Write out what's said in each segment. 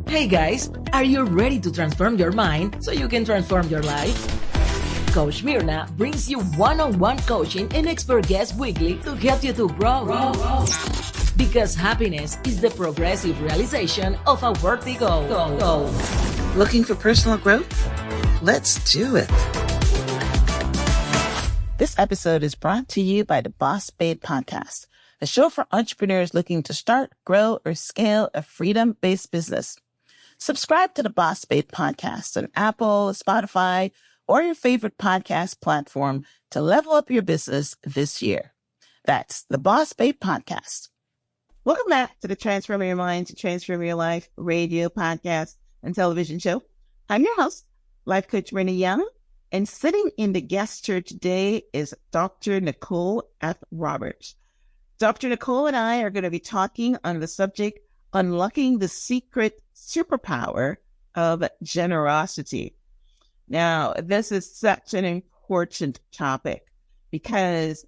Hey guys, are you ready to transform your mind so you can transform your life? Coach Myrna brings you one-on-one coaching and expert guests weekly to help you to grow. Because happiness is the progressive realization of a worthy goal. Looking for personal growth? Let's do it. This episode is brought to you by the Boss Babe Podcast, a show for entrepreneurs looking to start, grow, or scale a freedom-based business. Subscribe to the Boss Babe Podcast on Apple, Spotify, or your favorite podcast platform to level up your business this year. That's the Boss Babe Podcast. Welcome back to the Transform Your Mind to Transform Your Life radio, podcast, and television show. I'm your host, Life Coach Myrna Young, and sitting in the guest chair today is Dr. Nicole F. Roberts. Dr. Nicole and I are going to be talking on the subject, unlocking the secret superpower of generosity. Now, this is such an important topic because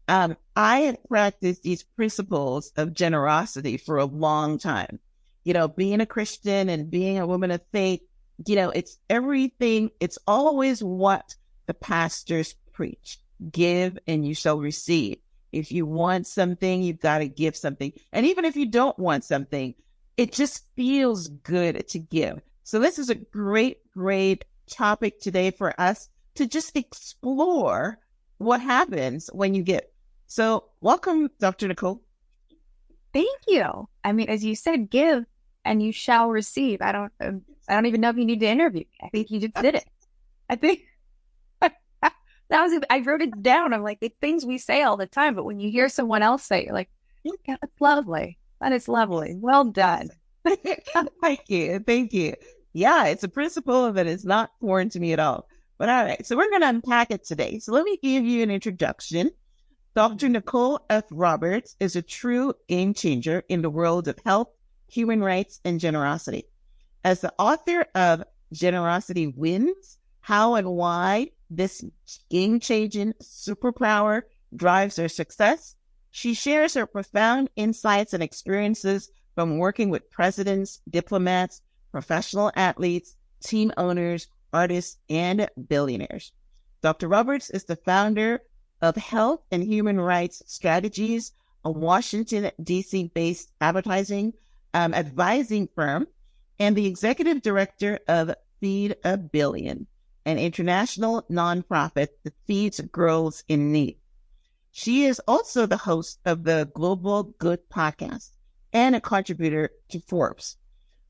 I have practiced these principles of generosity for a long time. You know, being a Christian and being a woman of faith, you know, it's everything. It's always what the pastors preach. Give and you shall receive. If you want something, you've got to give something. And even if you don't want something, it just feels good to give. So this is a great topic today for us to just explore what happens when you give. So welcome, Dr. Nicole. Thank you. I mean, as you said, give and you shall receive. I don't even know if you need to interview me. I think you just did it. I think I wrote it down. I'm like, it's things we say all the time, but when you hear someone else say it, you're like, yeah, that's lovely. That is lovely. Well done. Thank you. Yeah, it's a principle that is not foreign to me at all. But all right, so we're going to unpack it today. So let me give you an introduction. Dr. Nicole F. Roberts is a true game changer in the world of health, human rights, and generosity. As the author of Generosity Wins, How and Why This Game-Changing Superpower Drives Her Success, she shares her profound insights and experiences from working with presidents, diplomats, professional athletes, team owners, artists, and billionaires. Dr. Roberts is the founder of Health and Human Rights Strategies, a Washington, D.C. based advertising advising firm, and the executive director of Feed a Billion, an international nonprofit that feeds girls in need. She is also the host of the Global Good podcast and a contributor to Forbes.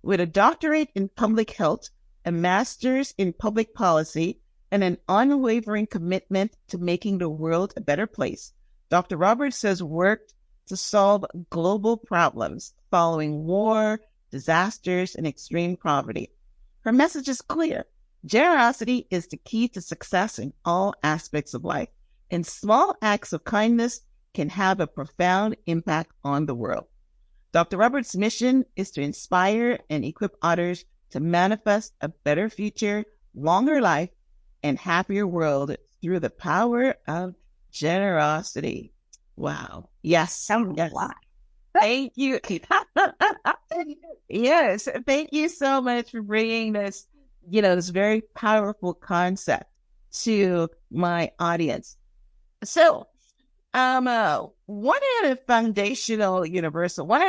With a doctorate in public health, a master's in public policy, and an unwavering commitment to making the world a better place, Dr. Roberts has worked to solve global problems following war, disasters, and extreme poverty. Her message is clear. Generosity is the key to success in all aspects of life, and small acts of kindness can have a profound impact on the world. Dr. Roberts' mission is to inspire and equip others to manifest a better future, longer life, and happier world through the power of generosity. Wow. Yes. Yes. Thank you. Yes. Thank you so much for bringing this, this very powerful concept to my audience. So, one of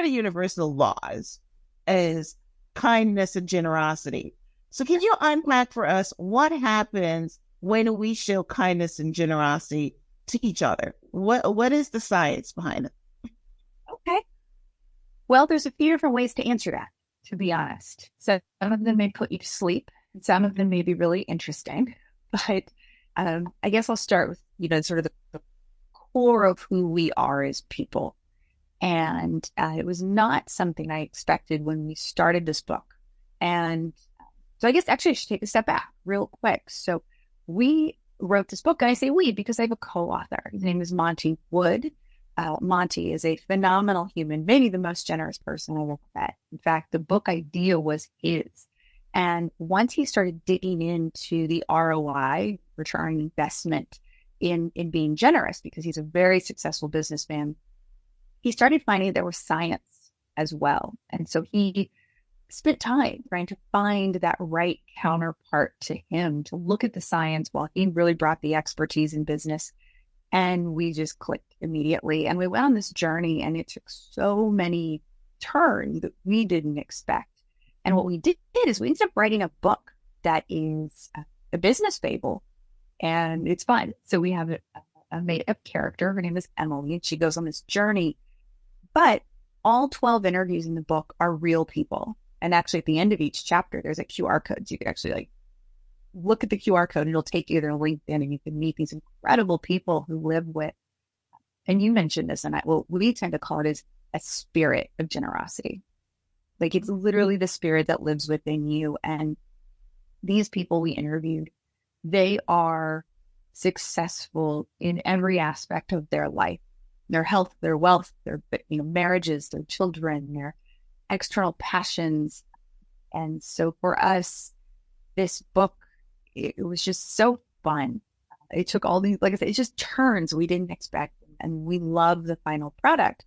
the universal laws is kindness and generosity. So can you unpack for us what happens when we show kindness and generosity to each other? What is the science behind it? Okay. Well, there's a few different ways to answer that, to be honest. So some of them may put you to sleep, and some of them may be really interesting. But I guess I'll start with, sort of the core of who we are as people. And it was not something I expected when we started this book. And so I guess actually I should take a step back real quick. So we wrote this book, and I say we because I have a co-author. His name is Monty Wood. Monty is a phenomenal human, maybe the most generous person I've ever met. In fact, the book idea was his. And once he started digging into the ROI, return on investment in being generous, because he's a very successful businessman, he started finding there was science as well. And so he spent time trying to find that right counterpart to him, to look at the science while he really brought the expertise in business. And we just clicked immediately. And we went on this journey, and it took so many turns that we didn't expect. And what we did is we ended up writing a book that is a business fable, and it's fun. So we have a made-up character. Her name is Emily, and she goes on this journey. But all 12 interviews in the book are real people. And actually, at the end of each chapter, there's a QR code. So you can actually look at the QR code, and it'll take you to their LinkedIn, and you can meet these incredible people who live with, and you mentioned this, and what we tend to call it is a spirit of generosity. Like, it's literally the spirit that lives within you. And these people we interviewed, they are successful in every aspect of their life, their health, their wealth, their marriages, their children, their external passions. And so for us, this book, it was just so fun. It took all these, like I said, it just turns we didn't expect, and we love the final product.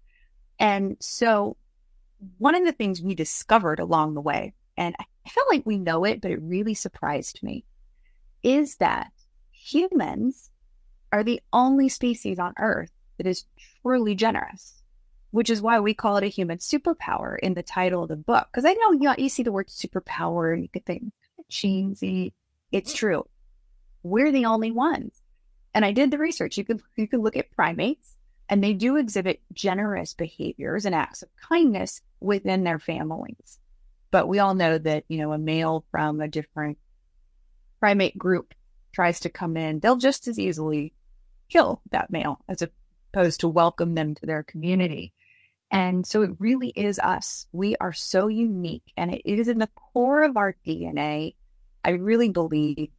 And so one of the things we discovered along the way, and I felt like we know it, but it really surprised me, is that humans are the only species on Earth that is truly generous, which is why we call it a human superpower in the title of the book. Because I know you see the word superpower and you could think cheesy. It's true. We're the only ones. And I did the research. You could look at primates, and they do exhibit generous behaviors and acts of kindness within their families. But we all know that, a male from a different primate group tries to come in, they'll just as easily kill that male as opposed to welcome them to their community. And so it really is us. We are so unique, and it is in the core of our DNA, I really believe,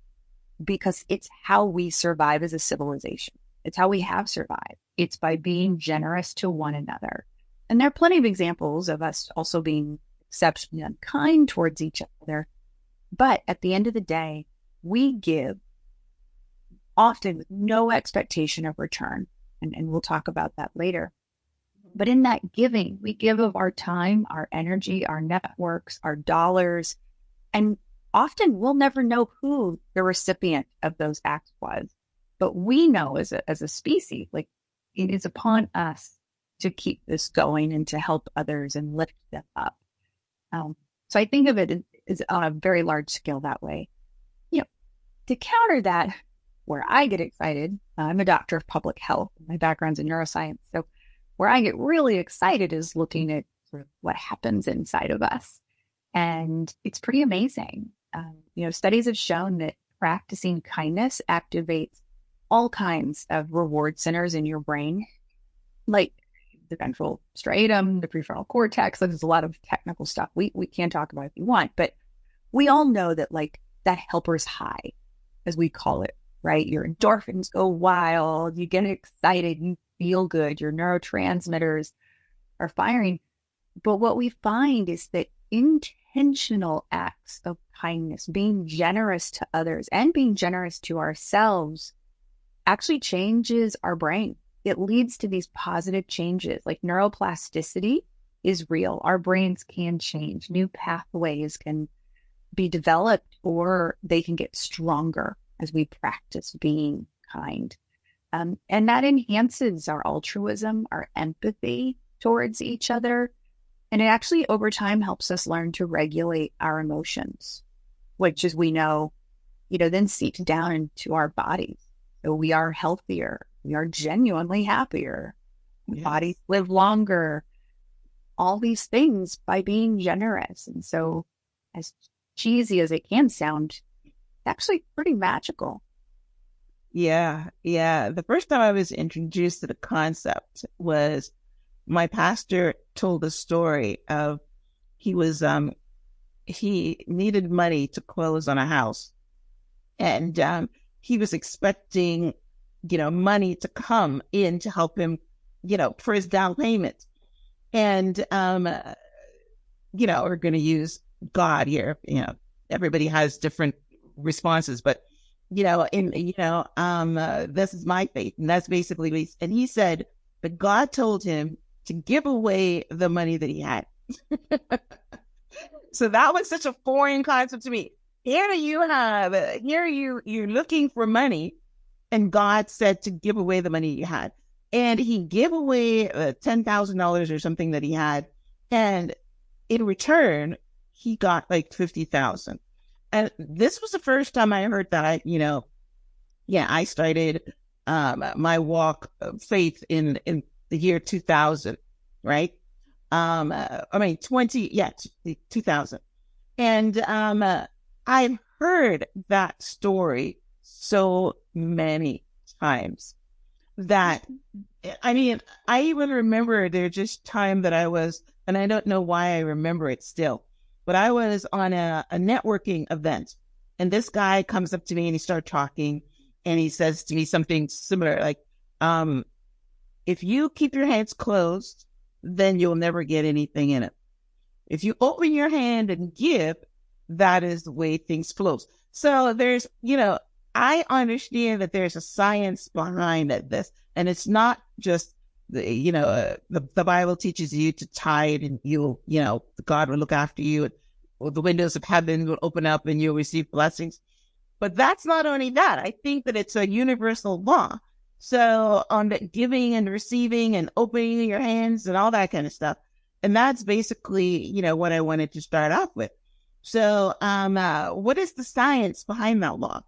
because it's how we survive as a civilization. It's how we have survived. It's by being generous to one another. And there are plenty of examples of us also being exceptionally unkind towards each other. But at the end of the day, we give often with no expectation of return. And we'll talk about that later. But in that giving, we give of our time, our energy, our networks, our dollars, and often we'll never know who the recipient of those acts was. But we know as a species, like, it is upon us to keep this going and to help others and lift them up. So I think of it as on a very large scale that way. To counter that, where I get excited, I'm a doctor of public health. My background's in neuroscience. So where I get really excited is looking at sort of what happens inside of us. And it's pretty amazing. Studies have shown that practicing kindness activates all kinds of reward centers in your brain, like the ventral striatum, the prefrontal cortex. There's a lot of technical stuff we can talk about if you want, but we all know that, like, that helper's high, as we call it, right? Your endorphins go wild, you get excited, you feel good, your neurotransmitters are firing. But what we find is that intentional acts of kindness, being generous to others and being generous to ourselves, actually changes our brain. It leads to these positive changes. Like, neuroplasticity is real. Our brains can change. New pathways can be developed, or they can get stronger as we practice being kind. And that enhances our altruism, our empathy towards each other. And it actually, over time, helps us learn to regulate our emotions, which, as we know, then seeps down into our bodies. So we are healthier. We are genuinely happier. Yes. Bodies live longer. All these things by being generous. And so, as cheesy as it can sound, it's actually pretty magical. Yeah. The first time I was introduced to the concept was my pastor told a story of he needed money to close on a house, and he was expecting money to come in to help him for his down payment, and we're going to use God here. Everybody has different responses, but this is my faith, and that's basically. And he said, but God told him to give away the money that he had. So that was such a foreign concept to me. You're looking for money, and God said to give away the money you had. And he gave away $10,000 or something that he had. And in return, he got like 50,000. And this was the first time I heard that. I started my walk of faith in the year 2000, right? 2000. And I've heard that story so many times that, I even remember there just time that I was, and I don't know why I remember it still, but I was on a networking event, and this guy comes up to me and he started talking, and he says to me something similar, like, if you keep your hands closed, then you'll never get anything in it. If you open your hand and give, that is the way things flow. So there's, I understand that there's a science behind this, and it's not just the Bible teaches you to tithe, and God will look after you, and the windows of heaven will open up and you'll receive blessings. But that's not only that. I think that it's a universal law. So on the giving and receiving and opening your hands and all that kind of stuff. And that's basically, what I wanted to start off with. So what is the science behind that law?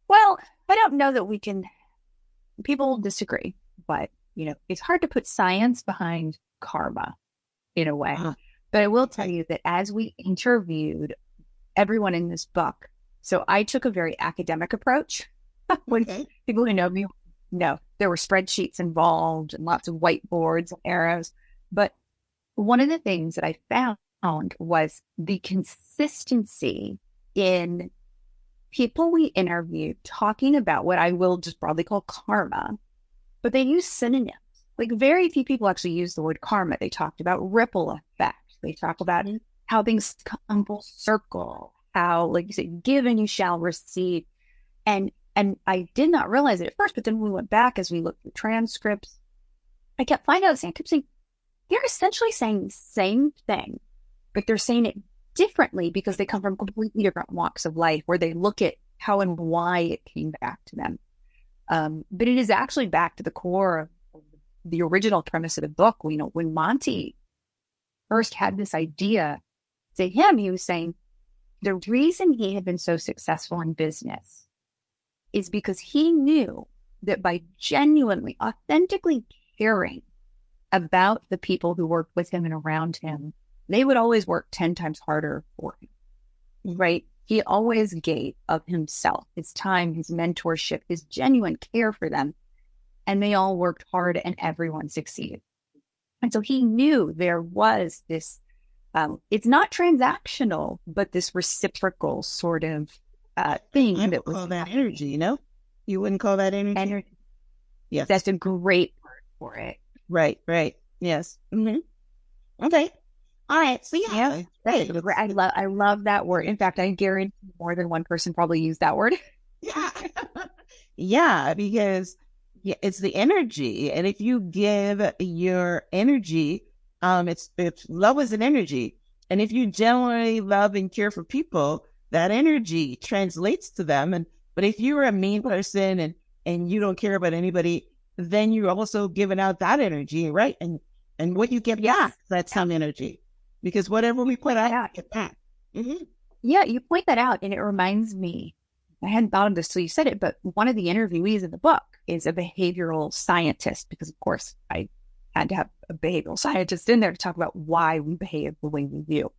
Well, I don't know that people disagree, but, it's hard to put science behind karma in a way. Uh-huh. But I will tell you that as we interviewed everyone in this book, so I took a very academic approach. When people who know me know there were spreadsheets involved and lots of whiteboards and arrows. But one of the things that I found was the consistency in people we interviewed talking about what I will just broadly call karma, but they use synonyms. Like very few people actually use the word karma. They talked about ripple effect. They talk about how things come full circle, how, like you said, give and you shall receive. And I did not realize it at first, but then when we went back as we looked through transcripts, I kept finding out, I kept saying, they're essentially saying the same thing, but they're saying it differently because they come from completely different walks of life where they look at how and why it came back to them. But it is actually back to the core of the original premise of the book. When Monty first had this idea, to him, he was saying the reason he had been so successful in business is because he knew that by genuinely, authentically caring about the people who worked with him and around him, they would always work 10 times harder for him, right? He always gave of himself, his time, his mentorship, his genuine care for them. And they all worked hard and everyone succeeded. And so he knew there was this, it's not transactional, but this reciprocal sort of thing. I would call that energy, You wouldn't call that energy? Yes. That's a great word for it. Right. Yes. Mm-hmm. Okay. All right. So yeah. Right. I love that word. In fact, I guarantee more than one person probably used that word. Yeah. Yeah, because it's the energy. And if you give your energy, it's love is an energy. And if you genuinely love and care for people, that energy translates to them. But if you're a mean person and you don't care about anybody, then you're also giving out that energy, right? And what you get back, that's some energy. Because whatever we put out, get back. Mm-hmm. Yeah, you point that out, and it reminds me, I hadn't thought of this till you said it, but one of the interviewees in the book is a behavioral scientist, because of course I had to have a behavioral scientist in there to talk about why we behave the way we do.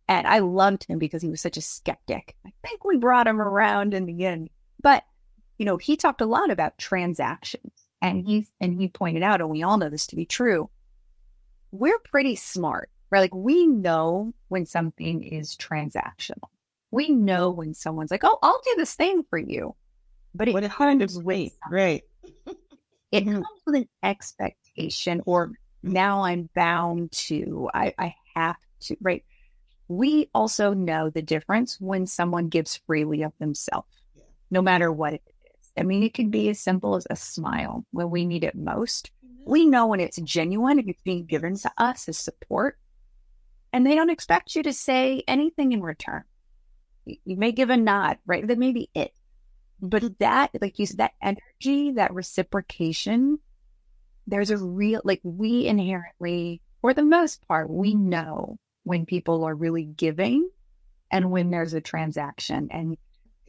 And I loved him because he was such a skeptic. I think we brought him around in the end. But, he talked a lot about transactions. And he pointed out, and we all know this to be true, we're pretty smart, right? Like we know when something is transactional. We know when someone's like, oh, I'll do this thing for you. But it comes with, right. It comes with an expectation, or now I'm bound to, I have to, right? We also know the difference when someone gives freely of themselves, no matter what it is. I mean, it can be as simple as a smile when we need it most. We know when it's genuine, if it's being given to us as support. And they don't expect you to say anything in return. You may give a nod, right? That may be it. But that, like you said, that energy, that reciprocation, there's a real, like we inherently, for the most part, we know when people are really giving and when there's a transaction. And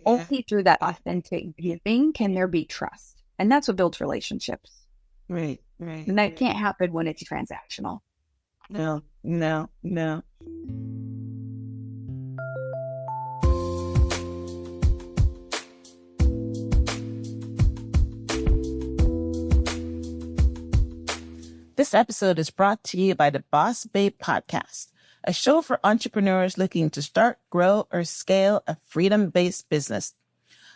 only through that authentic giving can there be trust. And that's what builds relationships. Right, right. And that can't happen when it's transactional. No. This episode is brought to you by the Boss Babe Podcast, a show for entrepreneurs looking to start, grow, or scale a freedom-based business.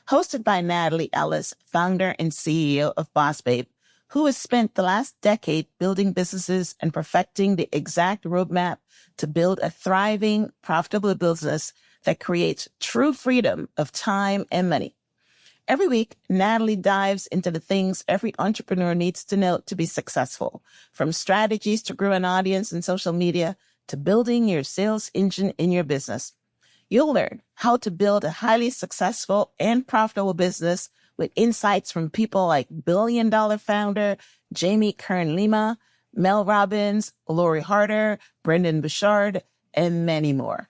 Hosted by Natalie Ellis, founder and CEO of Boss Babe, who has spent the last decade building businesses and perfecting the exact roadmap to build a thriving, profitable business that creates true freedom of time and money. Every week, Natalie dives into the things every entrepreneur needs to know to be successful, from strategies to grow an audience in social media to building your sales engine in your business. You'll learn how to build a highly successful and profitable business with insights from people like billion-dollar founder Jamie Kern-Lima, Mel Robbins, Lori Harder, Brendan Bouchard, and many more.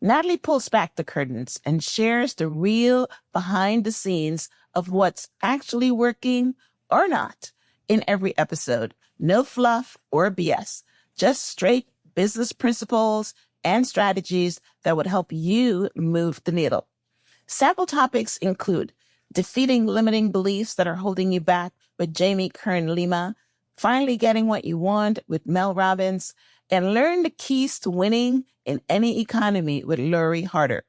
Natalie pulls back the curtains and shares the real behind the scenes of what's actually working or not in every episode. No fluff or BS, just straight business principles and strategies that would help you move the needle. Sample topics include defeating limiting beliefs that are holding you back with Jamie Kern-Lima, finally getting what you want with Mel Robbins, and learn the keys to winning in any economy with Lori Harder.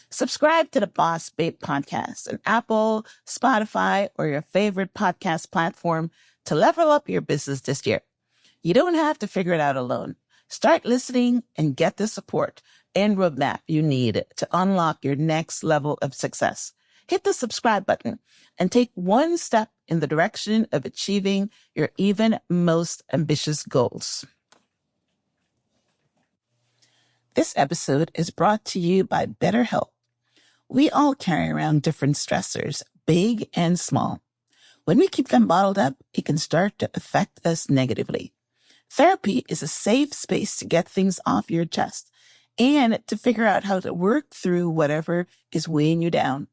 Subscribe to the Boss Babe Podcast on Apple, Spotify, or your favorite podcast platform to level up your business this year. You don't have to figure it out alone. Start listening and get the support and roadmap you need to unlock your next level of success. Hit the subscribe button and take one step in the direction of achieving your even most ambitious goals. This episode is brought to you by BetterHelp. We all carry around different stressors, big and small. When we keep them bottled up, it can start to affect us negatively. Therapy is a safe space to get things off your chest and to figure out how to work through whatever is weighing you down.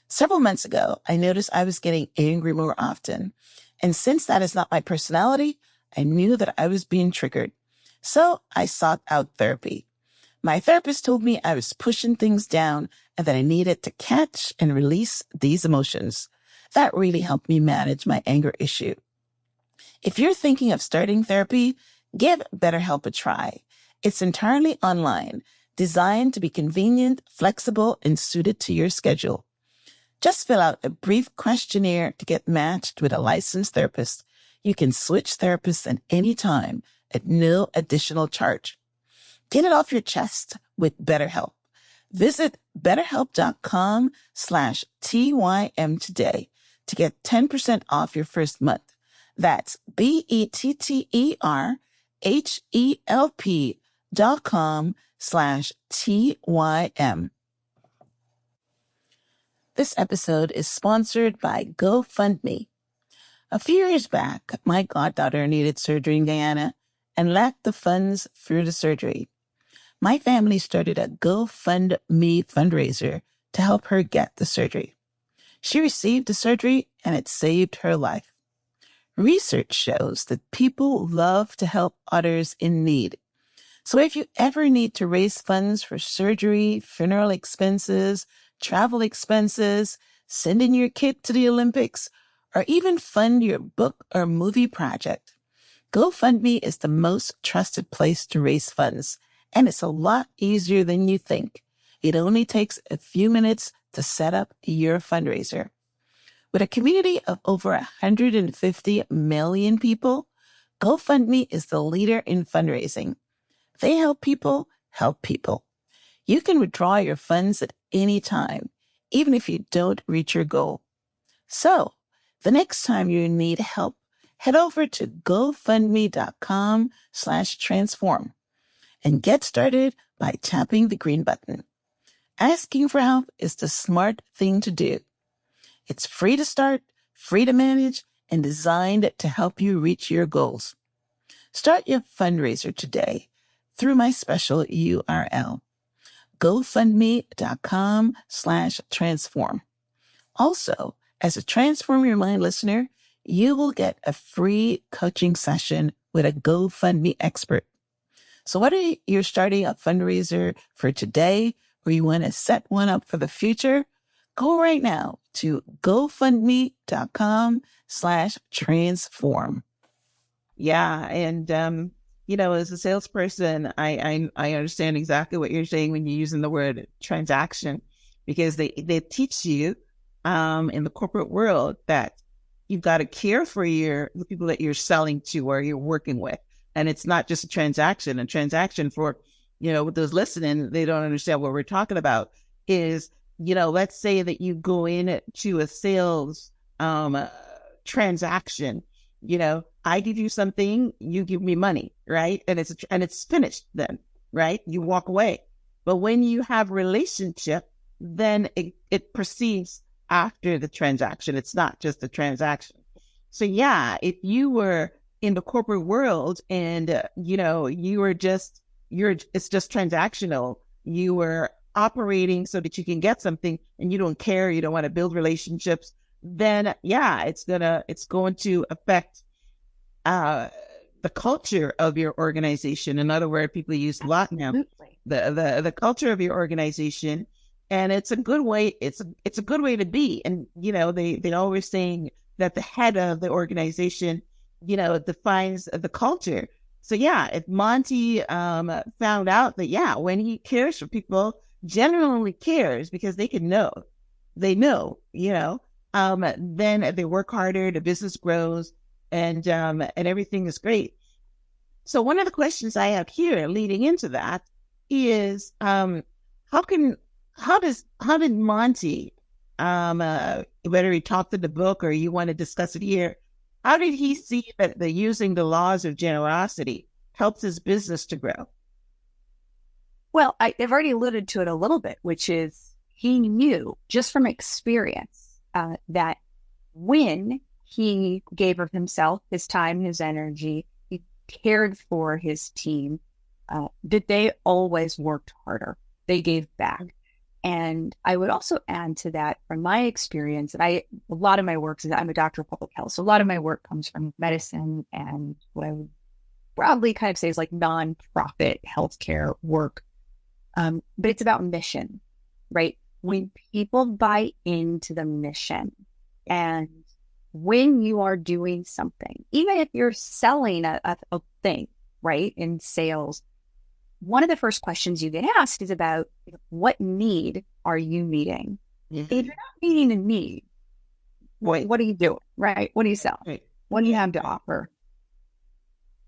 Several months ago, I noticed I was getting angry more often. And since that is not my personality, I knew that I was being triggered. So I sought out therapy. My therapist told me I was pushing things down and that I needed to catch and release these emotions. That really helped me manage my anger issue. If you're thinking of starting therapy, give BetterHelp a try. It's entirely online, designed to be convenient, flexible, and suited to your schedule. Just fill out a brief questionnaire to get matched with a licensed therapist. You can switch therapists at any time at no additional charge. Get it off your chest with BetterHelp. Visit betterhelp.com/TYM today to get 10% off your first month. That's BetterHelp.com/TYM. This episode is sponsored by GoFundMe. A few years back, my goddaughter needed surgery in Guyana and lacked the funds through the surgery. My family started a GoFundMe fundraiser to help her get the surgery. She received the surgery and it saved her life. Research shows that people love to help others in need. So if you ever need to raise funds for surgery, funeral expenses, travel expenses, send in your kid to the Olympics, or even fund your book or movie project, GoFundMe is the most trusted place to raise funds. And it's a lot easier than you think. It only takes a few minutes to set up your fundraiser. With a community of over 150 million people, GoFundMe is the leader in fundraising. They help people help people. You can withdraw your funds at any time, even if you don't reach your goal. So, the next time you need help, head over to gofundme.com/transform. and get started by tapping the green button. Asking for help is the smart thing to do. It's free to start, free to manage, and designed to help you reach your goals. Start your fundraiser today through my special URL, gofundme.com/transform. Also, as a Transform Your Mind listener, you will get a free coaching session with a GoFundMe expert. So whether you're starting a fundraiser for today or you want to set one up for the future, go right now to gofundme.com/transform. Yeah. And, as a salesperson, I understand exactly what you're saying when you're using the word transaction, because they teach you, in the corporate world that you've got to care for the people that you're selling to or you're working with. And it's not just a transaction. A transaction for, with those listening, they don't understand what we're talking about is, let's say that you go in to a sales, transaction, I give you something, you give me money, right? And it's finished then, right? You walk away. But when you have relationship, then it proceeds after the transaction. It's not just a transaction. So yeah, if you were in the corporate world and, it's just transactional, you were operating so that you can get something and you don't care, you don't want to build relationships, then yeah, it's going to affect the culture of your organization. In other words, people use a lot now, the culture of your organization. And it's a good way. It's a good way to be. And, they always saying that the head of the organization, defines the culture. So yeah, if Monty, found out that, yeah, when he cares for people, genuinely cares because they know, then they work harder, the business grows, and everything is great. So one of the questions I have here leading into that is, how did Monty, whether he talked in the book or you want to discuss it here, how did he see that using the laws of generosity helps his business to grow? Well, I've already alluded to it a little bit, which is he knew just from experience that when he gave of himself, his time, his energy, he cared for his team, that they always worked harder. They gave back. And I would also add to that from my experience, and a lot of my work is I'm a doctor of public health. So a lot of my work comes from medicine and what I would broadly kind of say is like nonprofit healthcare work. But it's about mission, right? When people buy into the mission and when you are doing something, even if you're selling a thing, right, in sales, one of the first questions you get asked is about what need are you meeting? Mm-hmm. If you're not meeting a need, what are you doing, right? What do you sell? Right. What do you have to offer?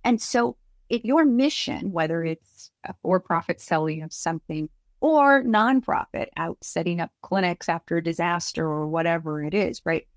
And so if your mission, whether it's a for-profit selling of something or nonprofit out setting up clinics after a disaster or whatever it is, right?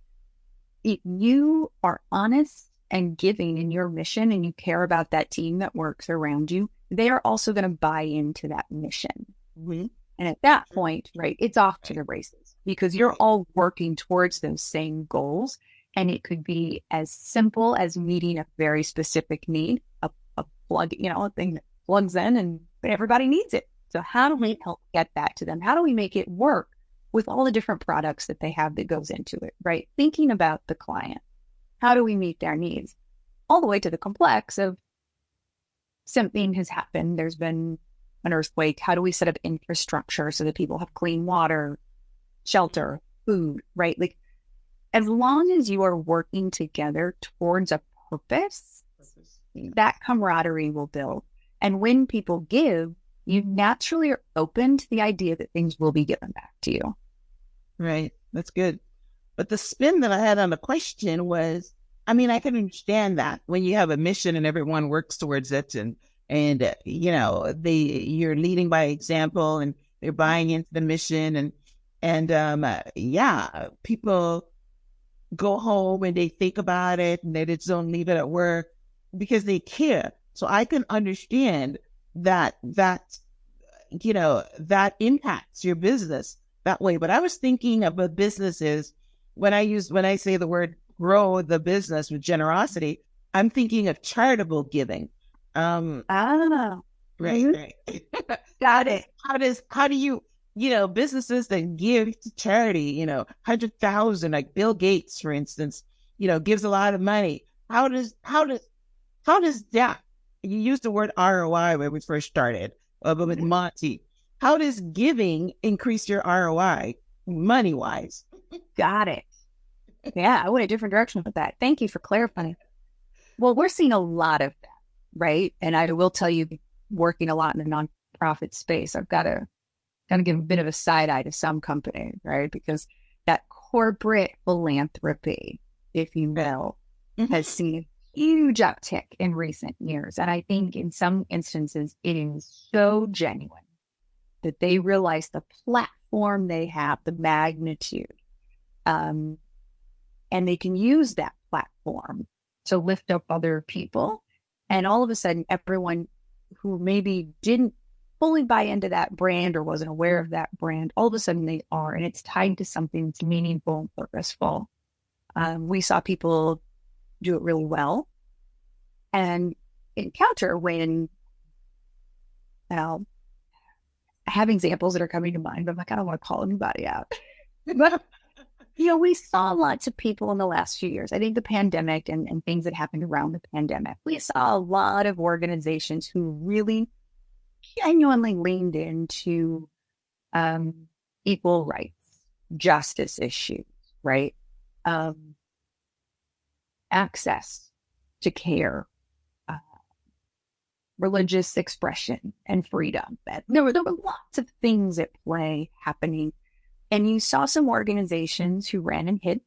If you are honest and giving in your mission and you care about that team that works around you, they are also going to buy into that mission. Mm-hmm. And at that point, right, it's off to the races because you're all working towards those same goals. And it could be as simple as meeting a very specific need, a plug, a thing that plugs in and everybody needs it. So how do we help get that to them? How do we make it work with all the different products that they have that goes into it, right? Thinking about the client. How do we meet their needs? All the way to the complex of something has happened. There's been an earthquake. How do we set up infrastructure so that people have clean water, shelter, food, right? Like, as long as you are working together towards a purpose, that camaraderie will build. And when people give, you naturally are open to the idea that things will be given back to you. Right. That's good. But the spin that I had on the question was, I can understand that when you have a mission and everyone works towards it and you're leading by example and they're buying into the mission and people go home and they think about it and they just don't leave it at work because they care. So I can understand that that impacts your business that way. But I was thinking about businesses when I say the word grow the business with generosity, I'm thinking of charitable giving. Ah, Right. got it. How do you, businesses that give to charity, 100,000, like Bill Gates, for instance, gives a lot of money. How does that, you used the word ROI when we first started, but with Monty, how does giving increase your ROI money wise? Got it. Yeah, I went a different direction with that. Thank you for clarifying. Well, we're seeing a lot of that, right? And I will tell you, working a lot in the nonprofit space, I've got to give a bit of a side eye to some companies, right? Because that corporate philanthropy, if you will, has seen a huge uptick in recent years. And I think in some instances, it is so genuine that they realize the platform they have, the magnitude, and they can use that platform to lift up other people. And all of a sudden, everyone who maybe didn't fully buy into that brand or wasn't aware of that brand, all of a sudden they are, and it's tied to something that's meaningful and purposeful. We saw people do it really well and encounter when, I have examples that are coming to mind, but I'm like, I don't want to call anybody out. But, we saw lots of people in the last few years. I think the pandemic and things that happened around the pandemic, we saw a lot of organizations who really genuinely leaned into equal rights, justice issues, right? Access to care, religious expression and freedom. There were lots of things at play happening. And you saw some organizations who ran and hid.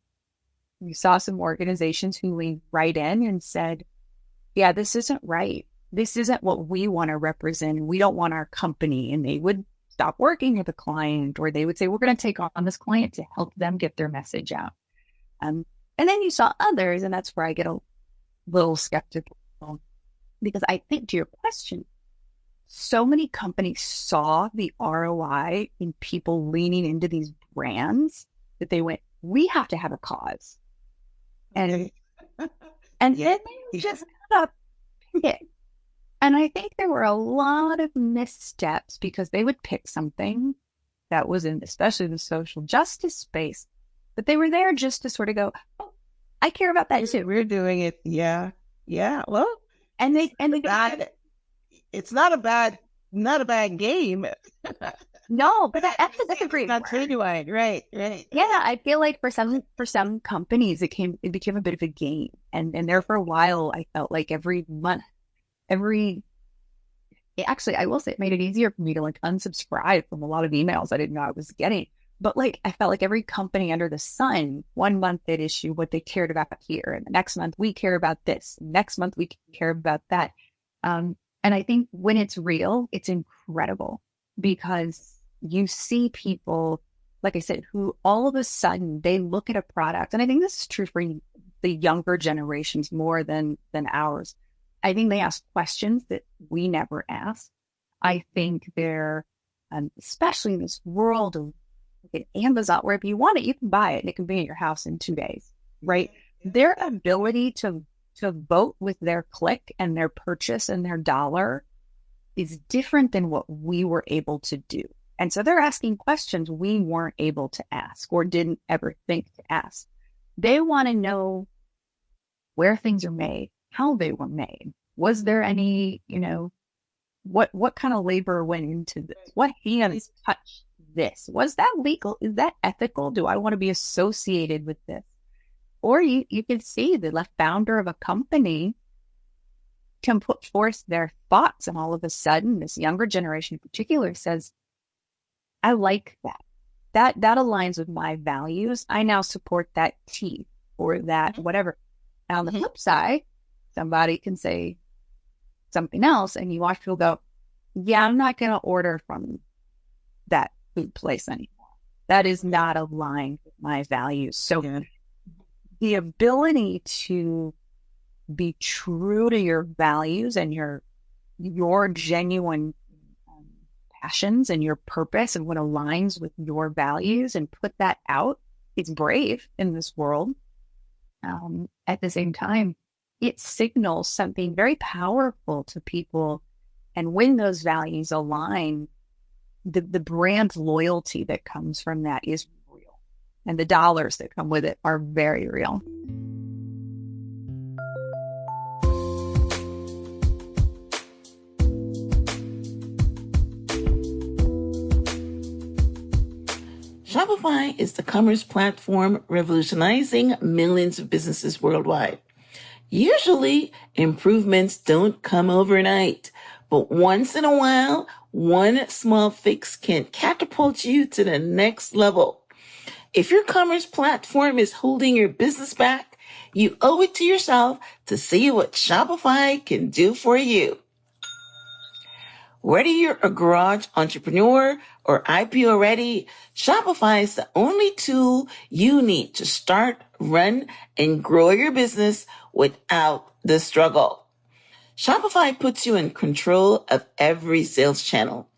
You saw some organizations who leaned right in and said, yeah, this isn't right. This isn't what we want to represent. We don't want our company. And they would stop working with a client, or they would say, we're going to take on this client to help them get their message out. And then you saw others, and that's where I get a little skeptical, because I think, to your question, so many companies saw the ROI in people leaning into these brands that they went, we have to have a cause. And then they just kind of pick. And I think there were a lot of missteps because they would pick something that was in, especially the social justice space, but they were there just to sort of go, oh, I care about that too. We're doing it. Yeah. Yeah. Well, and they it's not a bad game. No, but that's a great not genuine. Right. Yeah, I feel like for some companies it became a bit of a game. And there for a while I felt like every month, actually I will say it made it easier for me to like unsubscribe from a lot of emails I didn't know I was getting. But like I felt like every company under the sun, 1 month they'd issue what they cared about here, and the next month we care about this, next month we care about that. And I think when it's real, it's incredible because you see people, like I said, who all of a sudden they look at a product. And I think this is true for the younger generations more than ours. I think they ask questions that we never ask. I think they're, especially in this world of Amazon, where if you want it, you can buy it and it can be at your house in 2 days, right? Their ability to vote with their click and their purchase and their dollar is different than what we were able to do. And so they're asking questions we weren't able to ask or didn't ever think to ask. They want to know where things are made, how they were made. Was there any, what kind of labor went into this? What hands touched this? Was that legal? Is that ethical? Do I want to be associated with this? Or you can see the founder of a company can put forth their thoughts, and all of a sudden, this younger generation in particular says, I like that. That aligns with my values. I now support that tea or that whatever. And on the flip side, somebody can say something else, and you watch people go, yeah, I'm not going to order from that food place anymore. That is not aligned with my values. So the ability to be true to your values and your your genuine passions and your purpose and what aligns with your values and put that out. It's brave in this world. At the same time, it signals something very powerful to people. And when those values align, the brand loyalty that comes from that is real. And the dollars that come with it are very real. Shopify is the commerce platform revolutionizing millions of businesses worldwide. Usually, improvements don't come overnight, but once in a while, one small fix can catapult you to the next level. If your commerce platform is holding your business back, you owe it to yourself to see what Shopify can do for you. Whether you're a garage entrepreneur or IPO ready, Shopify is the only tool you need to start, run, and grow your business without the struggle. Shopify puts you in control of every sales channel.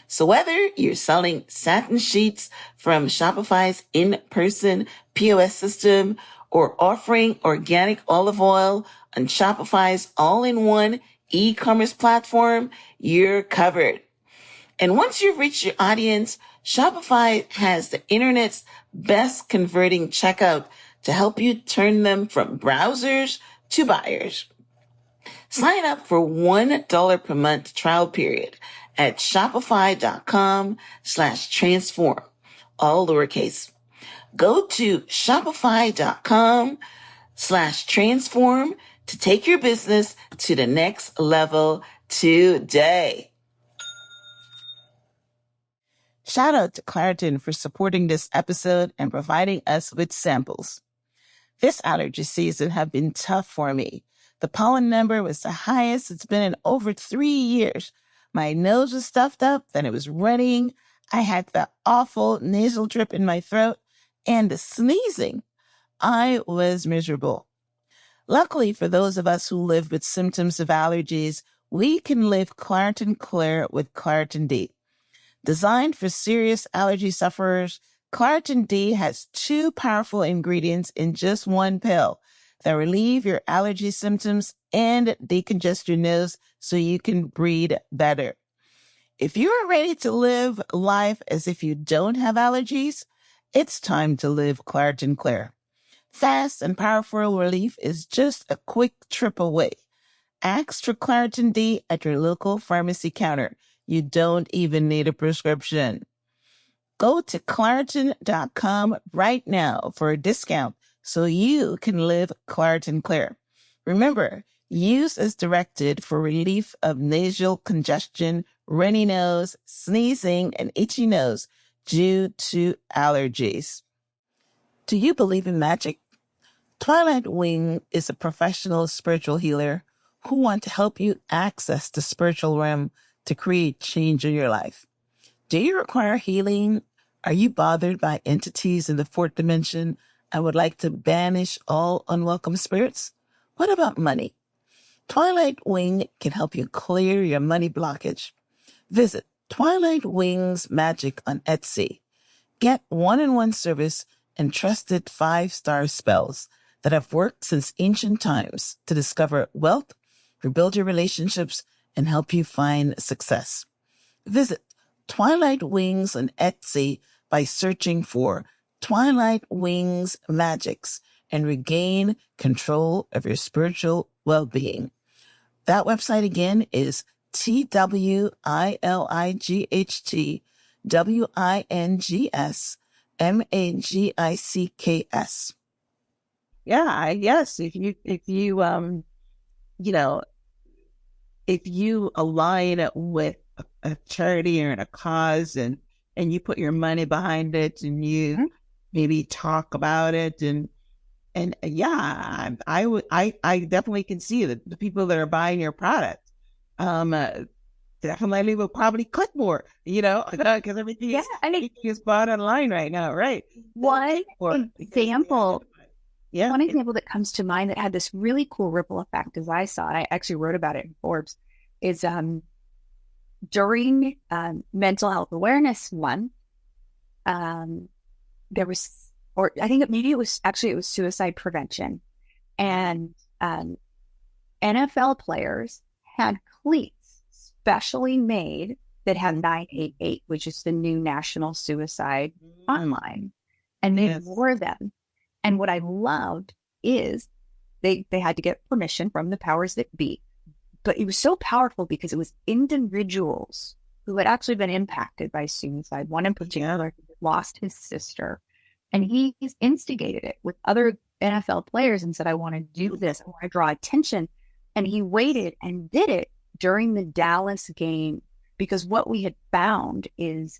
So whether you're selling satin sheets from Shopify's in-person POS system or offering organic olive oil on Shopify's all-in-one e-commerce platform, you're covered. And once you've reached your audience, Shopify has the internet's best converting checkout to help you turn them from browsers to buyers. Sign up for $1 per month trial period at shopify.com/transform, all lowercase. Go to shopify.com/transform to take your business to the next level today. Shout out to Claritin for supporting this episode and providing us with samples. This allergy season have been tough for me. The pollen number was the highest it's been in over 3 years. My nose was stuffed up, then it was running. I had the awful nasal drip in my throat and the sneezing. I was miserable. Luckily for those of us who live with symptoms of allergies, we can live Claritin Clear with Claritin D. Designed for serious allergy sufferers, Claritin D has 2 powerful ingredients in just one pill that relieve your allergy symptoms and decongest your nose so you can breathe better. If you are ready to live life as if you don't have allergies, it's time to live Claritin Clear. Fast and powerful relief is just a quick trip away. Ask for Claritin D at your local pharmacy counter. You don't even need a prescription. Go to Claritin.com right now for a discount so you can live Claritin Clear. Remember, use as directed for relief of nasal congestion, runny nose, sneezing, and itchy nose due to allergies. Do you believe in magic? Twilight Wing is a professional spiritual healer who wants to help you access the spiritual realm to create change in your life. Do you require healing? Are you bothered by entities in the 4th dimension and would like to banish all unwelcome spirits? What about money? Twilight Wing can help you clear your money blockage. Visit Twilight Wings Magic on Etsy. Get one-on-one service and trusted 5-star spells that have worked since ancient times to discover wealth, rebuild your relationships, and help you find success. Visit Twilight Wings on Etsy by searching for Twilight Wings Magics and regain control of your spiritual well-being. That website again is TWILIGHTWINGSMAGICKS. Yeah, yes. If you align with a charity or a cause and you put your money behind it and you maybe talk about it and yeah, I definitely can see that the people that are buying your product, definitely will probably click more, because everything is bought online right now, right? One example that comes to mind that had this really cool ripple effect, as I saw it, I actually wrote about it in Forbes, is during Mental Health Awareness Month, there was, or I think it was suicide prevention, and NFL players had cleats specially made that had 988, which is the new national suicide hotline, and they wore them. And what I loved is they had to get permission from the powers that be. But it was so powerful because it was individuals who had actually been impacted by suicide. One in particular lost his sister, and he's instigated it with other NFL players and said, I want to do this. I want to draw attention. And he waited and did it during the Dallas game, because what we had found is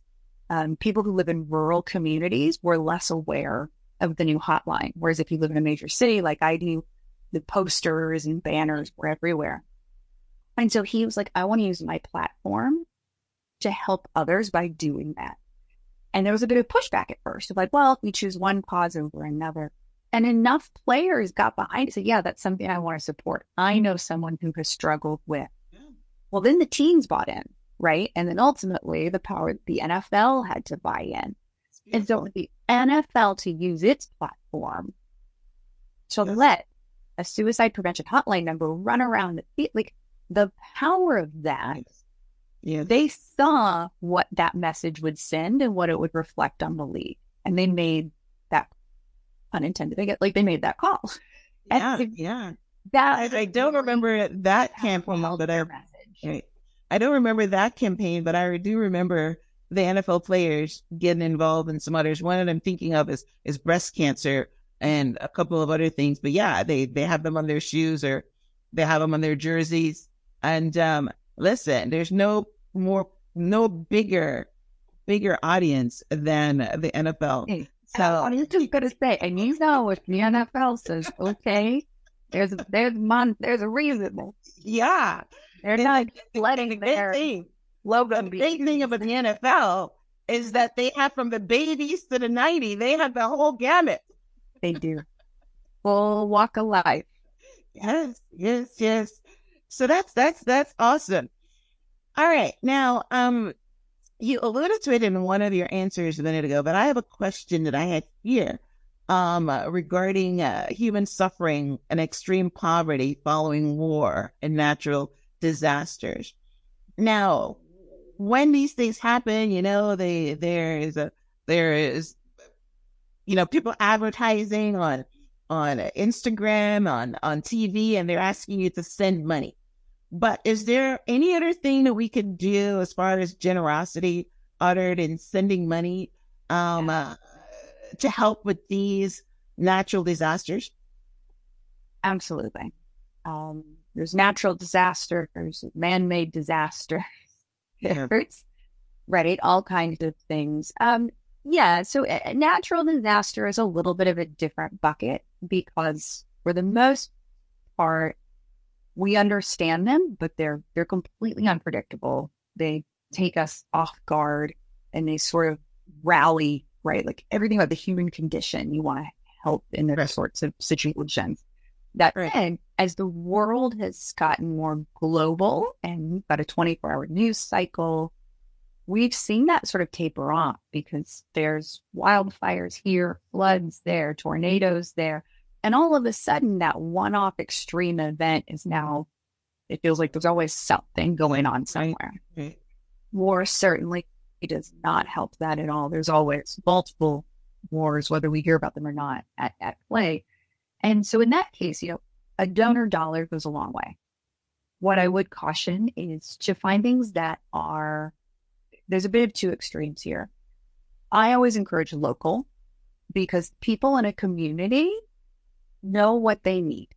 people who live in rural communities were less aware of the new hotline. Whereas if you live in a major city like I do, the posters and banners were everywhere. And so he was like, I want to use my platform to help others by doing that. And there was a bit of pushback at first of like, well, if we choose one cause over another. And enough players got behind it, said, yeah, that's something I want to support. I know someone who has struggled with. Well, then the teams bought in, right? And then ultimately the NFL had to buy in. And so the NFL to use its platform to let a suicide prevention hotline number run around the field, like the power of that. They saw what that message would send and what it would reflect on the league. And they made that unintended. They made that call. That I don't remember that campaign I don't remember that campaign, but I do remember the NFL players getting involved in some others. One of them thinking of is breast cancer and a couple of other things. But yeah, they have them on their shoes or they have them on their jerseys. And listen, there's no bigger audience than the NFL. So I was just gonna say, and if the NFL says okay, there's a reason. Yeah, they're not letting their logo be. The big thing about the NFL is that they have from the babies to the 90s, they have the whole gamut. They do. Full walk of life. Yes. So that's awesome. All right. Now, you alluded to it in one of your answers a minute ago, but I have a question that I had here, regarding human suffering and extreme poverty following war and natural disasters. Now, when these things happen, there is people advertising on Instagram, on TV, and they're asking you to send money. But is there any other thing that we could do as far as generosity other than sending money to help with these natural disasters? Absolutely. There's natural disaster, there's man-made disaster, right? All kinds of things. So a natural disaster is a little bit of a different bucket because for the most part, we understand them, but they're completely unpredictable. They take us off guard and they sort of rally, right? Like everything about the human condition, you want to help in those sorts of situations. That said, as the world has gotten more global and we've got a 24-hour news cycle, we've seen that sort of taper off because there's wildfires here, floods there, tornadoes there. And all of a sudden, that one-off extreme event is now, it feels like there's always something going on somewhere. Right. War certainly does not help that at all. There's always multiple wars, whether we hear about them or not, at play. And so in that case, a donor dollar goes a long way. What I would caution is to find things that there's a bit of two extremes here. I always encourage local because people in a community know what they need.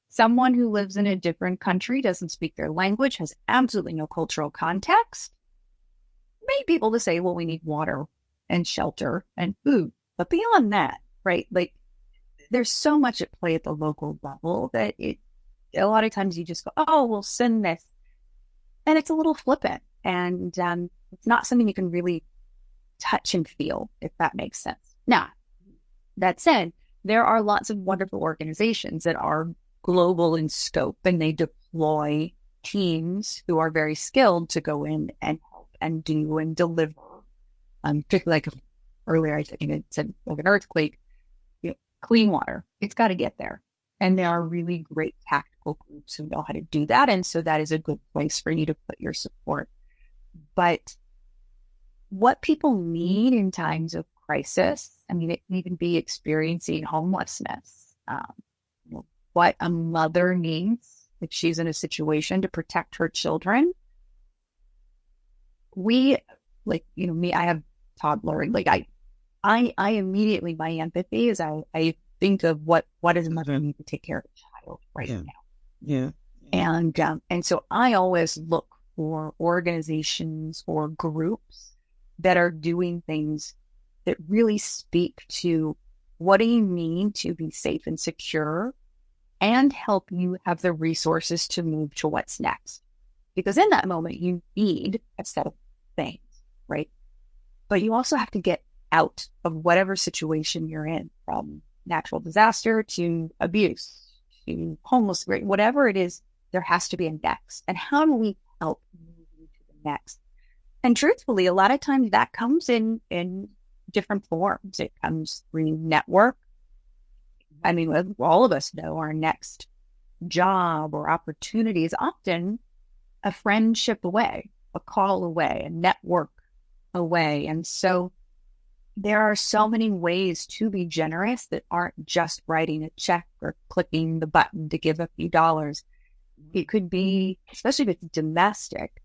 Someone who lives in a different country, doesn't speak their language, has absolutely no cultural context, may be able to say, well, we need water and shelter and food. But beyond that, right, like there's so much at play at the local level that a lot of times you just go, oh, we'll send this. And it's a little flippant. And it's not something you can really touch and feel, if that makes sense. Now, that said, there are lots of wonderful organizations that are global in scope and they deploy teams who are very skilled to go in and help and do and deliver. Particularly like earlier, I think it said like an earthquake, clean water. It's got to get there. And there are really great tactical groups who know how to do that. And so that is a good place for you to put your support. But what people need in times of crisis, I mean, it can even be experiencing homelessness. What a mother needs if she's in a situation to protect her children. Me, I have toddler. Like I immediately, my empathy is I think of what does a mother need to take care of a child right now. Yeah. And so I always look for organizations or groups that are doing things that really speak to what do you need to be safe and secure and help you have the resources to move to what's next. Because in that moment, you need a set of things, right? But you also have to get out of whatever situation you're in, from natural disaster to abuse to homeless, right? Whatever it is, there has to be a next. And how do we help move you to the next? And truthfully, a lot of times that comes in different forms. It comes through network. I mean, all of us know our next job or opportunity is often a friendship away, a call away, a network away. And so there are so many ways to be generous that aren't just writing a check or clicking the button to give a few dollars. It could be, especially if it's domestic,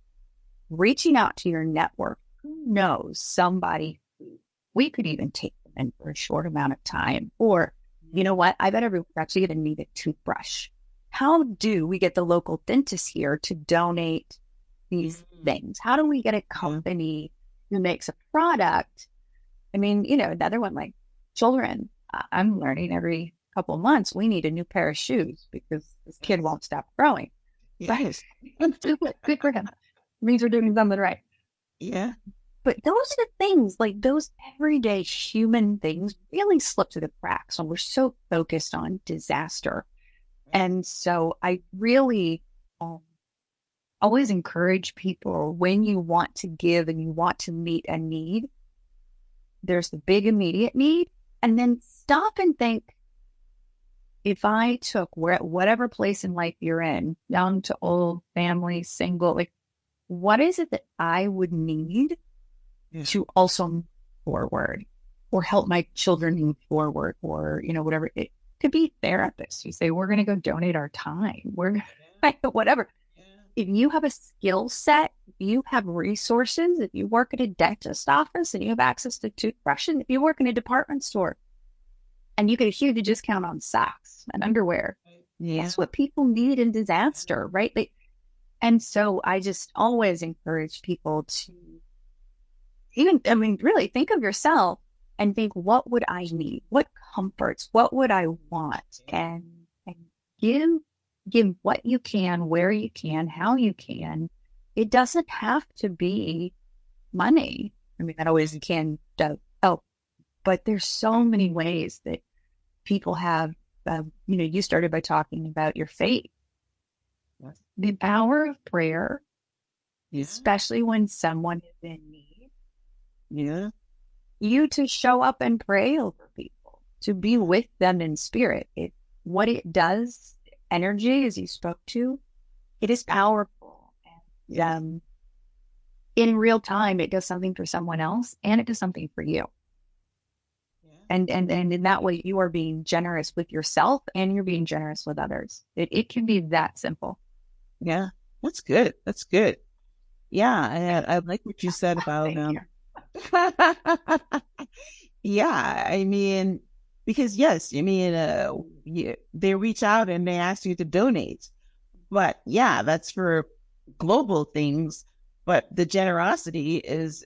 reaching out to your network. Who knows somebody who we could even take them in for a short amount of time. Or, you know what? I bet everyone's actually going to need a toothbrush. How do we get the local dentist here to donate these things? How do we get a company who makes a product? I mean, another one like children. I'm learning every couple of months, we need a new pair of shoes because this kid won't stop growing. Yes. Good for him. Means we're doing something right. Yeah. But those are the things, like those everyday human things really slip through the cracks when we're so focused on disaster. And so I really always encourage people, when you want to give and you want to meet a need, there's the big immediate need, and then stop and think, if I took whatever place in life you're in, young to old, family, single, like what is it that I would need to also move forward or help my children move forward, or, whatever. It could be therapists. You say, we're going to go donate our time. We're whatever. If you have a skill set, if you have resources, if you work at a dentist office and you have access to toothbrushes, if you work in a department store and you get a huge discount on socks and underwear, that's what people need in disaster, right? And so I just always encourage people to really think of yourself and think, what would I need? What comforts? What would I want? And give what you can, where you can, how you can. It doesn't have to be money. I mean, that always can help, but there's so many ways that people have, you started by talking about your faith. The power of prayer, especially when someone is in need. Yeah. You to show up and pray over people, to be with them in spirit. What it does, energy, as you spoke to, it is powerful. And in real time, it does something for someone else, and it does something for you. And in that way, you are being generous with yourself, and you're being generous with others. It can be that simple. Yeah, that's good. That's good. Yeah, I like what you said about yeah, I mean, because yes, I mean, they reach out and they ask you to donate, but yeah, that's for global things. But the generosity is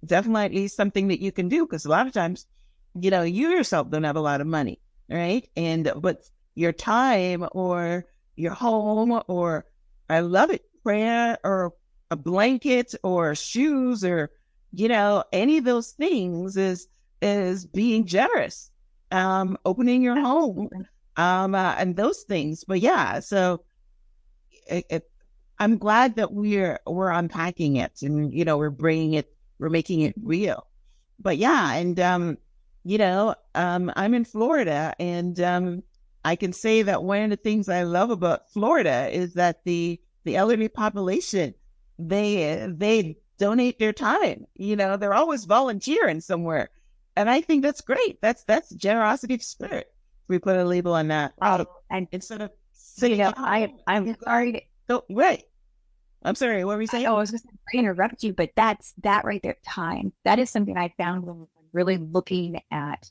definitely something that you can do, because a lot of times, you yourself don't have a lot of money, right? But your time or your home, or I love it, prayer or a blanket or shoes or, any of those things is being generous, opening your home, and those things. But yeah, so I'm glad that we're unpacking it and, we're making it real. But yeah, and, I'm in Florida, and I can say that one of the things I love about Florida is that the elderly population, they donate their time. They're always volunteering somewhere. And I think that's great. That's generosity of spirit. We put a label on that. And instead of saying, I'm sorry. Right. I'm sorry. What were you saying? I was just going to interrupt you, but that right there, time. That is something I found when really looking at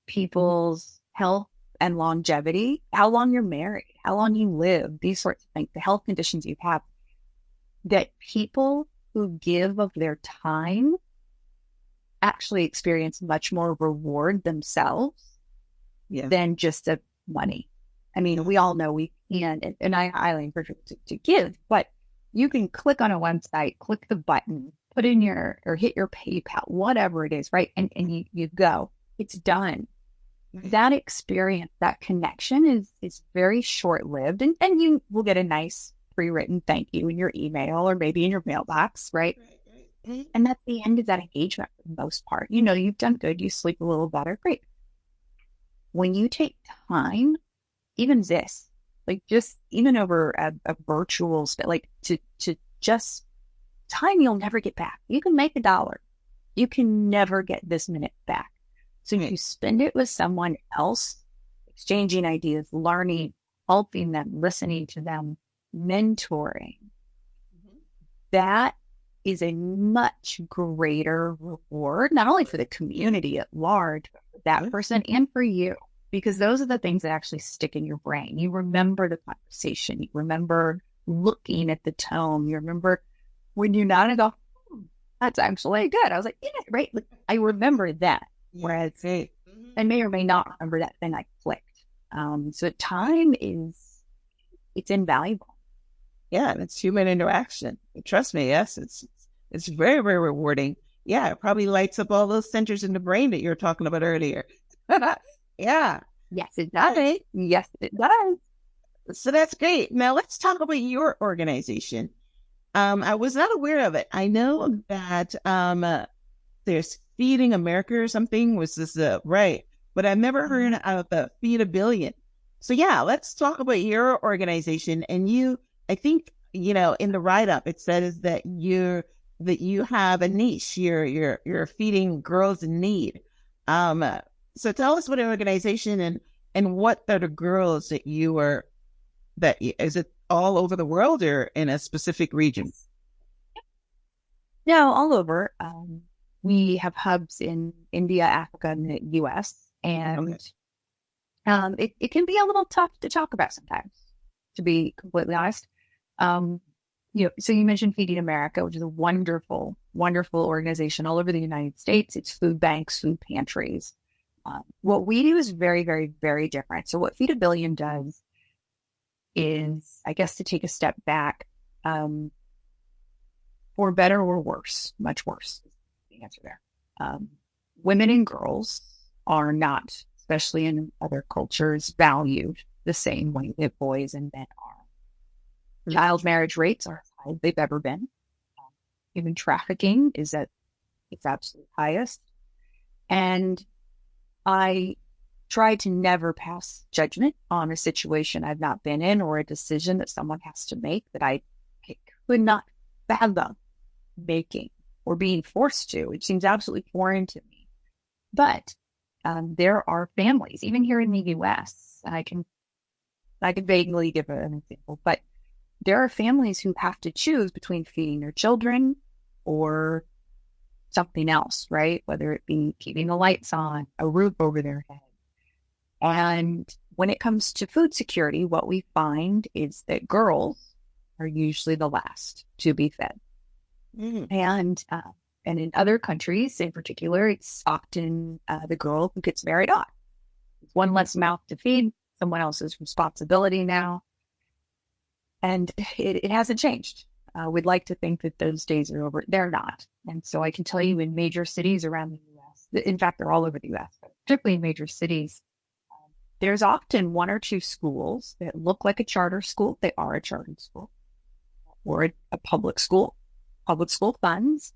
people's health and longevity, how long you're married, how long you live, these sorts of things, the health conditions you have, that people who give of their time actually experience much more reward themselves than just the money. I mean, we all know we can, and I highly encourage you to give, but you can click on a website, click the button, put in or hit your PayPal, whatever it is, right? And you go, it's done. That experience, that connection is very short-lived, and you will get a nice pre-written thank you in your email or maybe in your mailbox, right? And that's the end of that engagement for the most part. You've done good, you sleep a little better, great. When you take time, even this, like just even over a virtual, like to just time you'll never get back. You can make $1. You can never get this minute back. So if you spend it with someone else, exchanging ideas, learning, helping them, listening to them, mentoring, that is a much greater reward, not only for the community at large, but for that person and for you, because those are the things that actually stick in your brain. You remember the conversation. You remember looking at the tone. You remember when you nod and go, that's actually good. I was like, yeah, right. Like, I remember that. Whereas I may or may not remember that thing I clicked. So time it's invaluable. Yeah, and it's human interaction. Trust me, yes, it's very, very rewarding. Yeah, it probably lights up all those centers in the brain that you were talking about earlier. Yeah. Yes, it does. Yes, it does. So that's great. Now let's talk about your organization. I was not aware of it. I know that there's Feeding America or something. Was this right? But I've never heard of Feed a Billion. So yeah, let's talk about your organization. And I think, in the write-up, it says that you have a niche. You're feeding girls in need. So tell us what an organization and what are the girls that is it all over the world or in a specific region? No, all over. We have hubs in India, Africa, and the US. And it can be a little tough to talk about sometimes, to be completely honest. So you mentioned Feeding America, which is a wonderful, wonderful organization all over the United States. It's food banks, food pantries. What we do is very, very, very different. So what Feed a Billion does is, I guess, to take a step back, for better or worse, much worse is the answer there. Women and girls are not, especially in other cultures, valued the same way that boys and men are. Child marriage rates are as high as they've ever been. Human trafficking is at its absolute highest. And I try to never pass judgment on a situation I've not been in or a decision that someone has to make that I could not fathom making or being forced to. It seems absolutely foreign to me. But there are families, even here in the U.S., I can vaguely give an example, but there are families who have to choose between feeding their children or something else, right? Whether it be keeping the lights on, a roof over their head. And when it comes to food security, what we find is that girls are usually the last to be fed. And in other countries in particular, it's often the girl who gets married off. It's one less mouth to feed, someone else's responsibility now. And it hasn't changed. We'd like to think that those days are over. They're not. And so I can tell you in major cities around the U.S., in fact, they're all over the U.S., but particularly in major cities, there's often one or two schools that look like a charter school. They are a charter school. or a public school funds.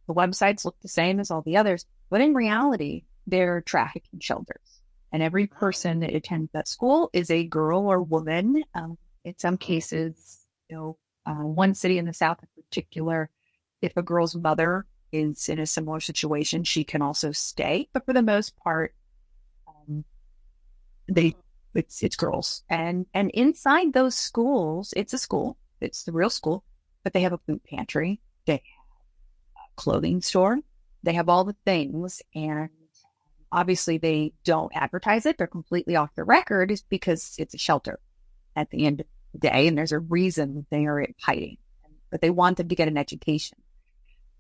The websites look the same as all the others, but in reality, they're trafficking shelters. And every person that attends that school is a girl or woman. In some cases, one city in the South in particular, if a girl's mother is in a similar situation, she can also stay. But for the most part, it's girls. And inside those schools, it's a school. It's the real school, but they have a food pantry. They have a clothing store. They have all the things. And obviously they don't advertise it. They're completely off the record, is because it's a shelter at the end of the day. And there's a reason they are hiding, but they want them to get an education.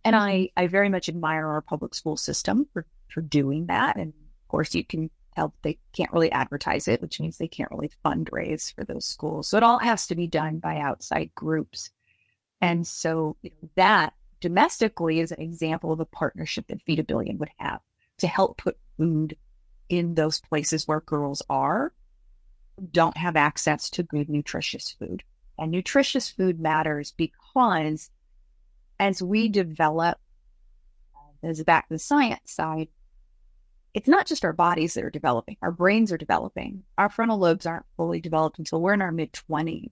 And I very much admire our public school system for doing that. And of course you can tell they can't really advertise it, which means they can't really fundraise for those schools. So it all has to be done by outside groups. And so that domestically is an example of a partnership that Feed a Billion would have to help put food in those places where girls don't have access to good, nutritious food. And nutritious food matters because as we develop, as back to the science side, it's not just our bodies that are developing. Our brains are developing. Our frontal lobes aren't fully developed until we're in our mid-20s.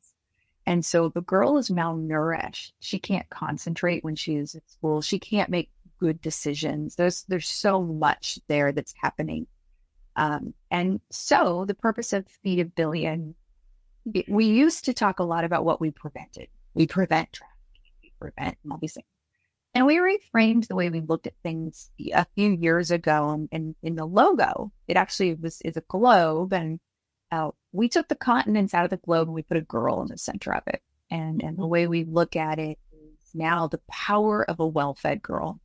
And so the girl is malnourished. She can't concentrate when she is at school. She can't make good decisions. There's so much there that's happening. And so the purpose of Feed a Billion, we used to talk a lot about what we prevented. We prevent trafficking, we prevent all these things. And we reframed the way we looked at things a few years ago. And in the logo, it actually is a globe. And we took the continents out of the globe and we put a girl in the center of it. And the way we look at it is now the power of a well-fed girl.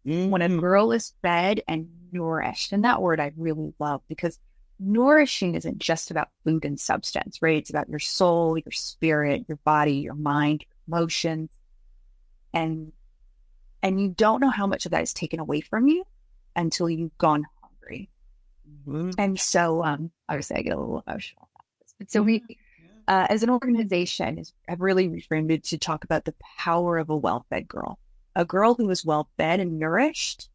Mm-hmm. When a girl is fed and nourished, and that word I really love, because nourishing isn't just about food and substance, right? It's about your soul, your spirit, your body, your mind, your emotions. And you don't know how much of that is taken away from you until you've gone hungry. Mm-hmm. And so, obviously I get a little emotional about this. But so we, as an organization, have really reframed it to talk about the power of a well-fed girl. A girl who is well-fed and nourished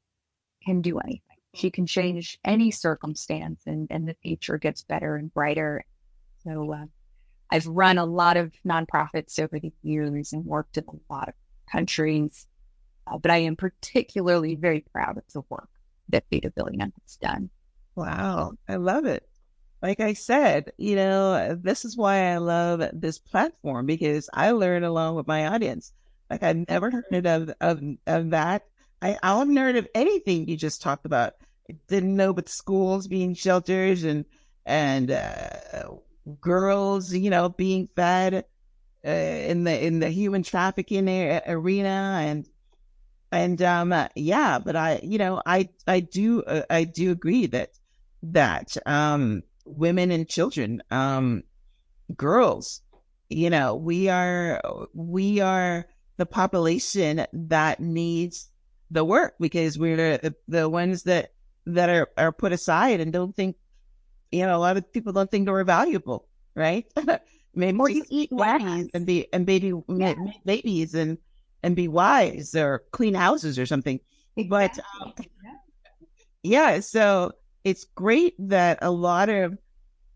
can do anything. She can change any circumstance and the future gets better and brighter. So I've run a lot of nonprofits over the years and worked in a lot of countries. But I am particularly very proud of the work that Feed a Billion has done. Wow. I love it. Like I said, this is why I love this platform, because I learn along with my audience. Like I've never heard of that. I haven't heard of anything you just talked about. I didn't know but schools being shelters and girls, being fed in the human trafficking arena but I do agree that women and children, girls, we are the population that needs the work, because we're the ones that are put aside and don't think, a lot of people don't think we're valuable, right? Maybe or you eat less and make babies and be wives or clean houses or something. Exactly. But so it's great that a lot of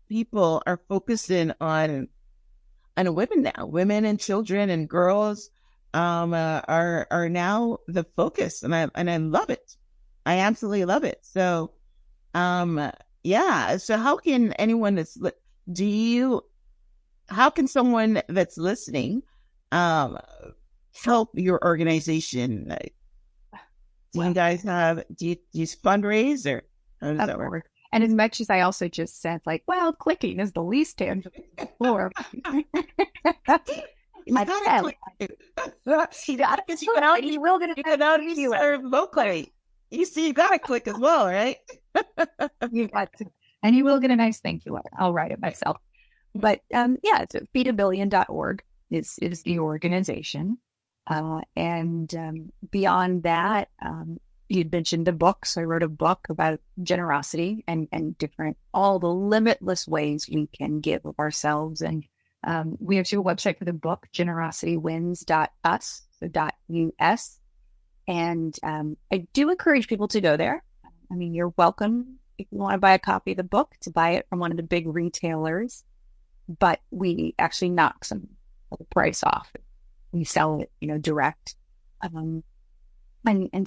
people are focusing on women now. Women and children and girls are now the focus, and I love it. I absolutely love it. So so how can anyone how can someone that's listening help your organization? Do you guys do you fundraise, or how does that work? And as much as I also just said, clicking is the least tangible form. You gotta click. You will get it. Serve locally. You see, you gotta click as well, right? You got to, and you will get a nice thank you letter. I'll write it myself. But it's feedabillion.org is the organization. And beyond that, you'd mentioned the books. I wrote a book about generosity and all the limitless ways we can give of ourselves and We have a website for the book, generositywins.us, so .us. And I do encourage people to go there. I mean, you're welcome if you want to buy a copy of the book to buy it from one of the big retailers, but we actually knock some of the price off. We sell it, direct, and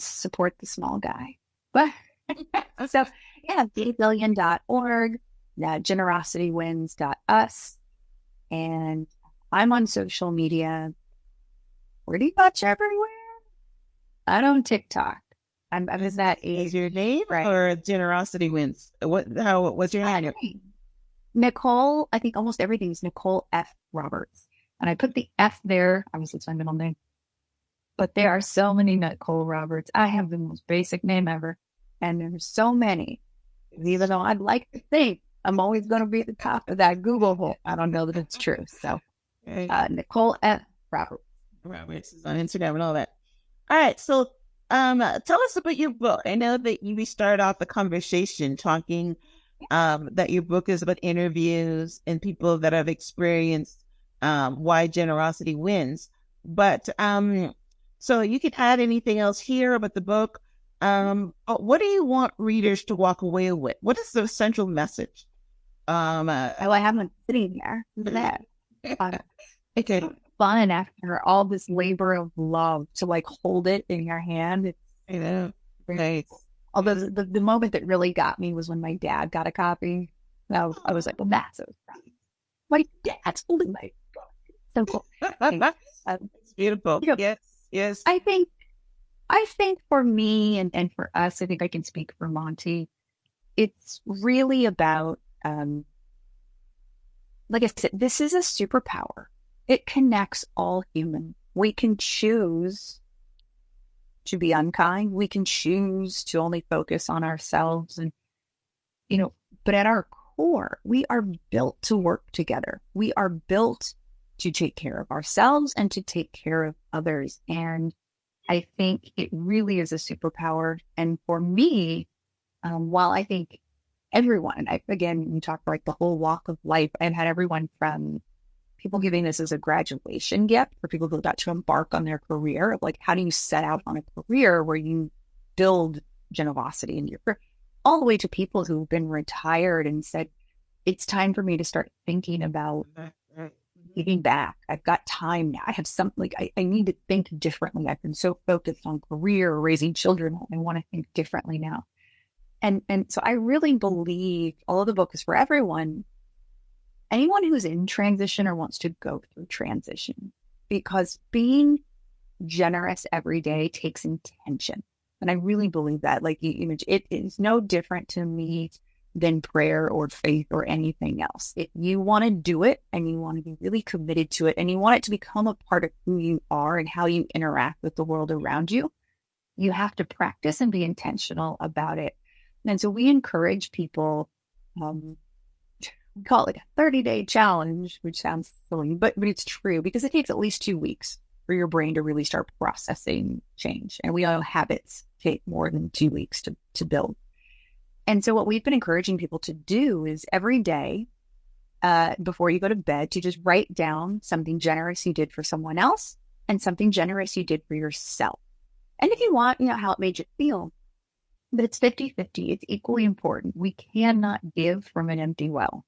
support the small guy. But so yeah, thebillion.org, generositywins.us, and I'm on social media pretty much everywhere. I don't TikTok. I'm at that age. Is your name right? Or Generosity Wins? What's your handle? Nicole. I think almost everything is Nicole F. Roberts, and I put the F there. Obviously, it's my middle name, but there are so many Nicole Roberts. I have the most basic name ever, and there's so many. Even though I'd like to think I'm always going to be at the top of that Google hole, I don't know that it's true. So, Nicole F. Roberts. Roberts is on Instagram and all that. All right, so tell us about your book. I know that we started off the conversation talking that your book is about interviews and people that have experienced why generosity wins. But so you can add anything else here about the book. What do you want readers to walk away with? What is the central message? I have one sitting there. Look at that. Okay. Fun after all this labor of love to hold it in your hand. I know. Right. Although the moment that really got me was when my dad got a copy. I was like, well, that's so funny. My dad's holding my book. So cool. It's beautiful. Yes. I think for me and for us, I think I can speak for Monty. It's really about, like I said, this is a superpower. It connects all humans. We can choose to be unkind. We can choose to only focus on ourselves. And, but at our core, we are built to work together. We are built to take care of ourselves and to take care of others. And I think it really is a superpower. And for me, while I think everyone, again, you talk about the whole walk of life, I've had everyone from people giving this as a graduation gift for people who got to embark on their career of how do you set out on a career where you build generosity in your career, all the way to people who've been retired and said, it's time for me to start thinking about giving back. I've got time now. I have something I need to think differently. I've been so focused on career or raising children. I want to think differently now. And so I really believe all of the book is for everyone. Anyone who's in transition or wants to go through transition, because being generous every day takes intention. And I really believe that, it is no different to me than prayer or faith or anything else. If you want to do it and you want to be really committed to it and you want it to become a part of who you are and how you interact with the world around you, you have to practice and be intentional about it. And so we encourage people, we call it a 30-day challenge, which sounds silly, but it's true because it takes at least 2 weeks for your brain to really start processing change. And we all know habits take more than 2 weeks to build. And so what we've been encouraging people to do is every day, before you go to bed, to just write down something generous you did for someone else and something generous you did for yourself. And if you want, how it made you feel. But it's 50-50. It's equally important. We cannot give from an empty well.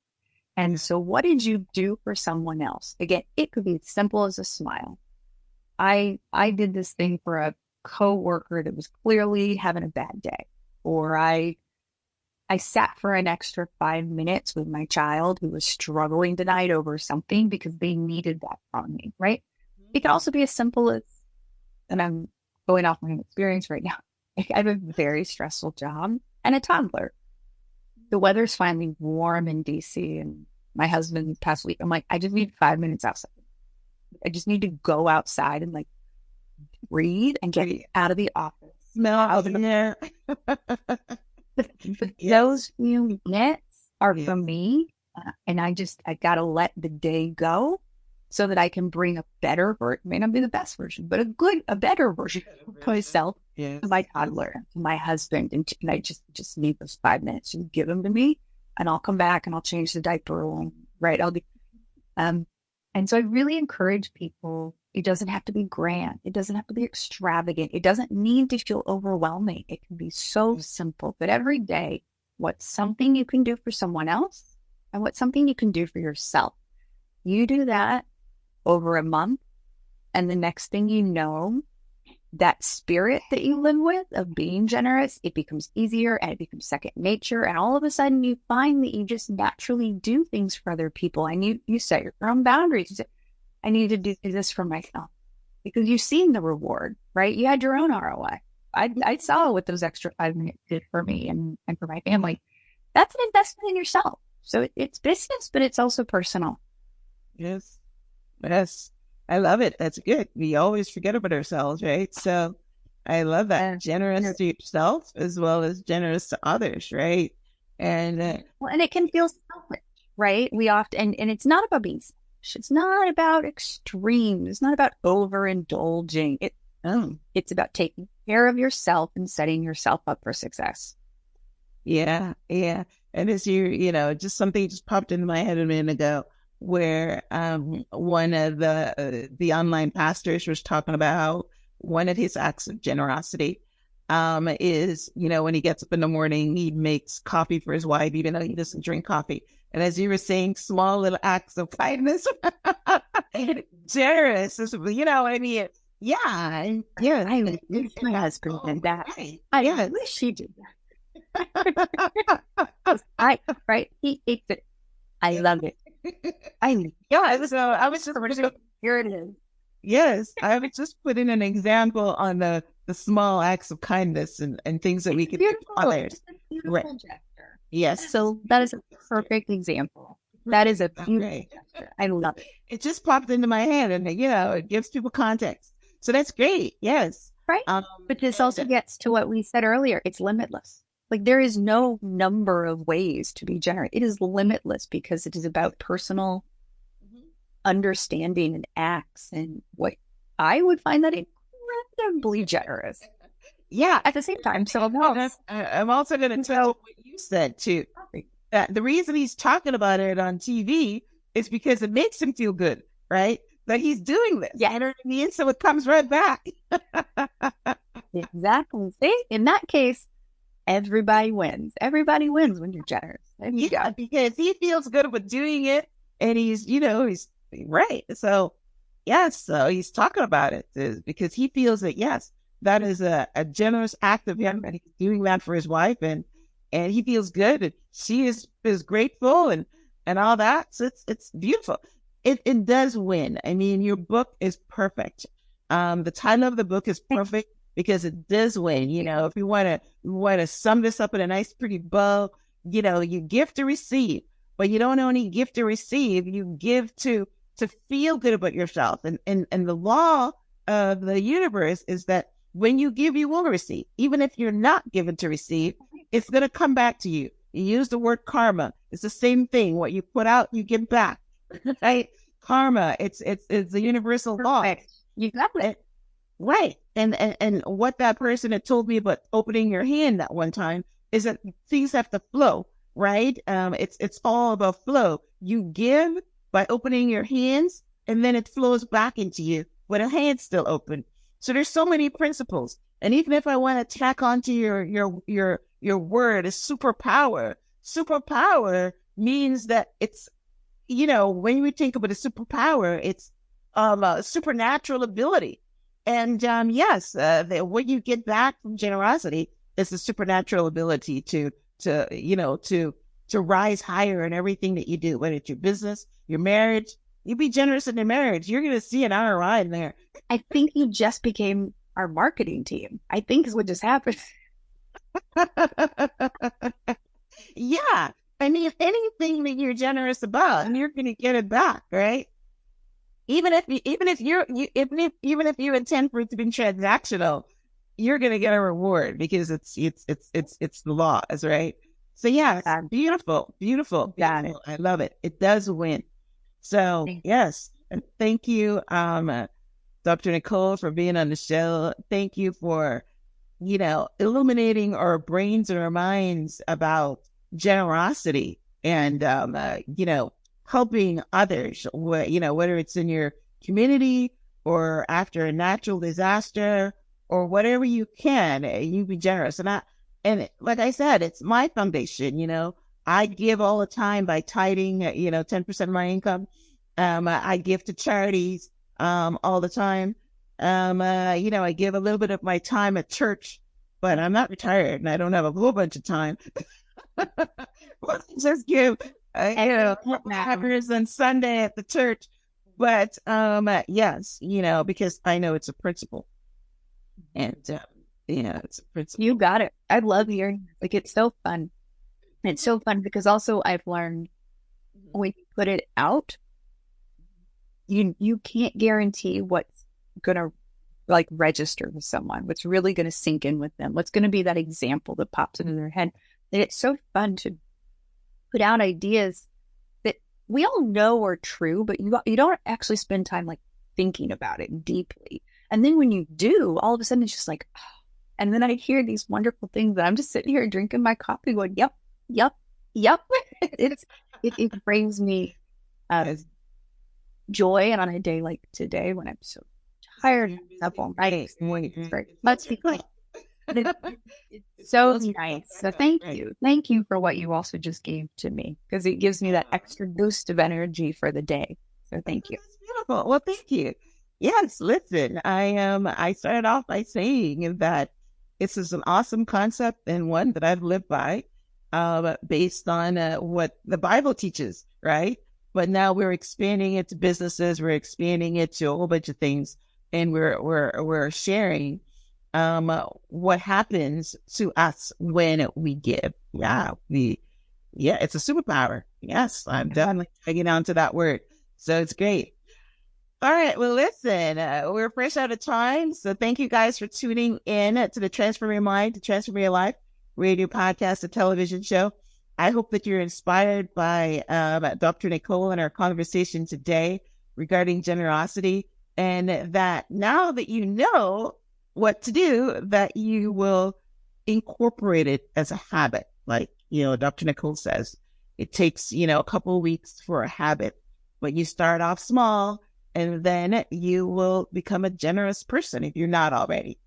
And so what did you do for someone else? Again, it could be as simple as a smile. I did this thing for a coworker that was clearly having a bad day. Or I sat for an extra 5 minutes with my child who was struggling tonight over something because they needed that from me, right? It can also be as simple as, and I'm going off my experience right now, I have a very stressful job and a toddler. The weather's finally warm in DC, and my husband past week, I'm like, I just need 5 minutes outside. I just need to go outside and breathe and get out of the office. Smell out of there. But those few minutes are for me, and I gotta let the day go so that I can bring a better version. May not be the best version, but a better version of myself to my toddler, to my husband, and I just need those 5 minutes. You give them to me, and I'll come back and I'll change the diaper. Right? I'll be. And so I really encourage people, it doesn't have to be grand. It doesn't have to be extravagant. It doesn't need to feel overwhelming. It can be so simple, but every day, what's something you can do for someone else and what's something you can do for yourself. You do that over a month, and the next thing you know, that spirit that you live with of being generous, it becomes easier and it becomes second nature. And all of a sudden you find that you just naturally do things for other people, and you set your own boundaries. You say, I need to do this for myself because you've seen the reward, right? You had your own ROI. I saw what those extra 5 minutes did for me and for my family. That's an investment in yourself. So it's business, but it's also personal. Yes. Yes. I love it. That's good. We always forget about ourselves, right? So I love that. Generous to yourself as well as generous to others, right? And well, and it can feel selfish, right? We often, and it's not about being selfish. It's not about extremes. It's not about overindulging. It's about taking care of yourself and setting yourself up for success. Yeah. Yeah. And as just something just popped into my head a minute ago, where one of the online pastors was talking about how one of his acts of generosity is, when he gets up in the morning, he makes coffee for his wife, even though he doesn't drink coffee. And as you were saying, small little acts of kindness, generous, I mean, yeah. I wish my husband did that. Right. I wish he did that. Right? He ate it. I love it. I was just here it is. Yes, I was just putting an example on the small acts of kindness and things that we can do for others. It's a beautiful gesture. Yes. So that is a perfect example. That is a beautiful gesture. I love it. It just popped into my head, and it gives people context. So that's great. Yes. Right. But this also gets to what we said earlier. It's limitless. Like there is no number of ways to be generous. It is limitless because it is about personal understanding and acts, and what I would find that incredibly generous. Yeah. At the same time, I'm also going to tell what you said too. The reason he's talking about it on TV is because it makes him feel good, right? That he's doing this. Yeah. You know what I mean? So it comes right back. Exactly. See, in that case, everybody wins. Everybody wins when you're generous. Yeah, because he feels good about doing it, and he's right. So, yes, so he's talking about it because he feels that, yes, that is a generous act of him, and he's doing that for his wife, and he feels good, and she is grateful, and all that. So it's beautiful. It does win. I mean, your book is perfect. The title of the book is perfect because it does win. If you want to sum this up in a nice, pretty bow, you give to receive, but you don't only give to receive, you give to feel good about yourself. And the law of the universe is that when you give, you will receive. Even if you're not given to receive, it's going to come back to you. You use the word karma. It's the same thing. What you put out, you give back. Right? Karma. It's the universal law. You got it. Right. And what that person had told me about opening your hand that one time is that things have to flow, right? It's all about flow. You give by opening your hands, and then it flows back into you with a hand still open. So there's so many principles. And even if I want to tack onto your word is superpower. Superpower means that it's, when we think about a superpower, it's a supernatural ability. And yes, what you get back from generosity is the supernatural ability to rise higher in everything that you do, whether it's your business, your marriage. You be generous in your marriage, you're going to see an ROI in there. I think you just became our marketing team. I think is what just happened. Yeah. I mean, anything that you're generous about, and you're going to get it back, right? Even if you intend for it to be transactional, you're going to get a reward because it's the laws, right? So yeah, beautiful. Got it. I love it. It does win. So yes, and thank you, Dr. Nicole, for being on the show. Thank you for, illuminating our brains and our minds about generosity and, helping others, whether it's in your community or after a natural disaster or whatever you can, you be generous. And like I said, it's my foundation, I give all the time by tithing, 10% of my income. I give to charities, all the time. I give a little bit of my time at church, but I'm not retired and I don't have a whole bunch of time. Just give, hours on Sunday at the church. But, yes, because I know it's a principle. And, it's a principle. You got it. I love hearing, like, it's so fun. It's so fun because also I've learned when you put it out, you can't guarantee what's gonna like register with someone, what's really gonna sink in with them, what's gonna be that example that pops into their head. And it's so fun to put out ideas that we all know are true, but you don't actually spend time like thinking about it deeply. And then when you do, all of a sudden it's just like, oh. And then I hear these wonderful things that I'm just sitting here drinking my coffee going, yep. It brings me joy. And on a day like today, when I'm so tired and up all night, it's very much because it's so nice. So thank you. Thank you for what you also just gave to me, because it gives me that extra boost of energy for the day. So thank you. That's beautiful. Well, thank you. Yes, listen, I started off by saying that this is an awesome concept and one that I've lived by, based on what the Bible teaches, right? But now we're expanding it to businesses, we're expanding it to a whole bunch of things, and we're sharing what happens to us when we give. It's a superpower. Yes, I'm definitely tagging on to that word. So it's great. All right. Well, listen, we're fresh out of time. So thank you guys for tuning in to the Transform Your Mind to Transform Your Life radio podcast and television show. I hope that you're inspired by Dr. Nicole and our conversation today regarding generosity, and that now that you know what to do, that you will incorporate it as a habit. Like, Dr. Nicole says, it takes, a couple of weeks for a habit, but you start off small and then you will become a generous person if you're not already.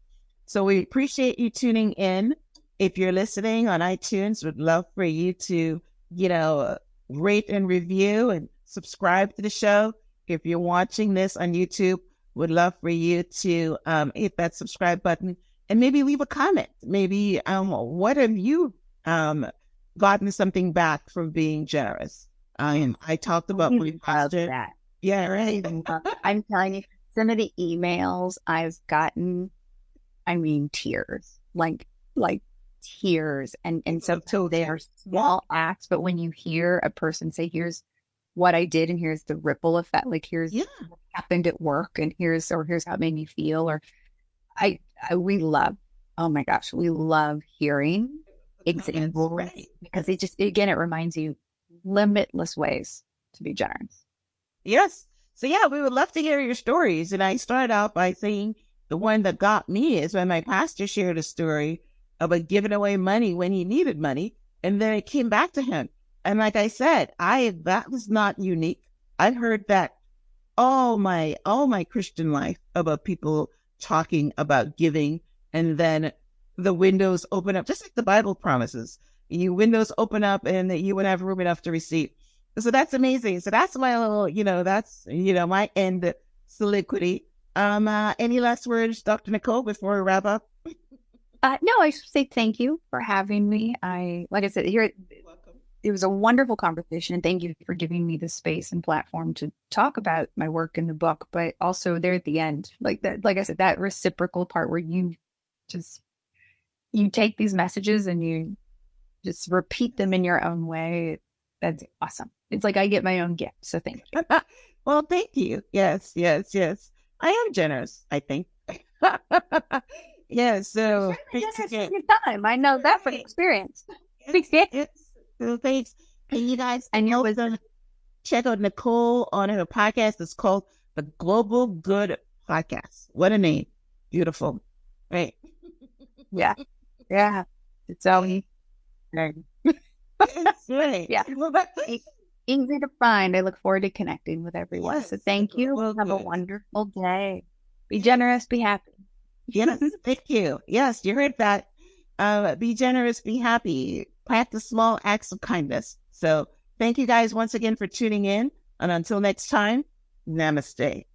So we appreciate you tuning in. If you're listening on iTunes, we'd love for you to, rate and review and subscribe to the show. If you're watching this on YouTube, would love for you to hit that subscribe button and maybe leave a comment. Maybe what have you gotten something back from being generous? I talked about my pastor. That. Yeah, right. I'm telling you, some of the emails I've gotten, tears, like tears. And so they are small acts, but when you hear a person say, here's what I did, and here's the ripple effect, like here's what happened at work, and here's how it made me feel, or we love hearing examples, right? Because it reminds you limitless ways to be generous. Yes. So we would love to hear your stories. And I started out by saying the one that got me is when my pastor shared a story about giving away money when he needed money, and then it came back to him. And like I said, that was not unique. I've heard that all my Christian life about people talking about giving, and then the windows open up, just like the Bible promises. You windows open up and you would have room enough to receive. So that's amazing. So that's my little, my end soliloquy. Any last words, Dr. Nicole, before we wrap up? No, I should say thank you for having me. Like I said, it was a wonderful conversation, and thank you for giving me the space and platform to talk about my work in the book, but also there at the end, like I said, that reciprocal part where you take these messages and you just repeat them in your own way. That's awesome. It's like I get my own gift. So thank you. Well, thank you. Yes. I am generous, I think. Yeah, so time. I know that from experience. Yes. So thanks. And you guys, check out Nicole on her podcast. It's called the Global Good Podcast. What a name. Beautiful. Right. Yeah. It's right. That's right. Yeah. Well, easy to find. I look forward to connecting with everyone. Yes. So thank you. Well, Have a good. wonderful day. Be generous, be happy. Yes, thank you. Yes, you heard that. Be generous, be happy. Practice small acts of kindness. So thank you guys once again for tuning in. And until next time, namaste.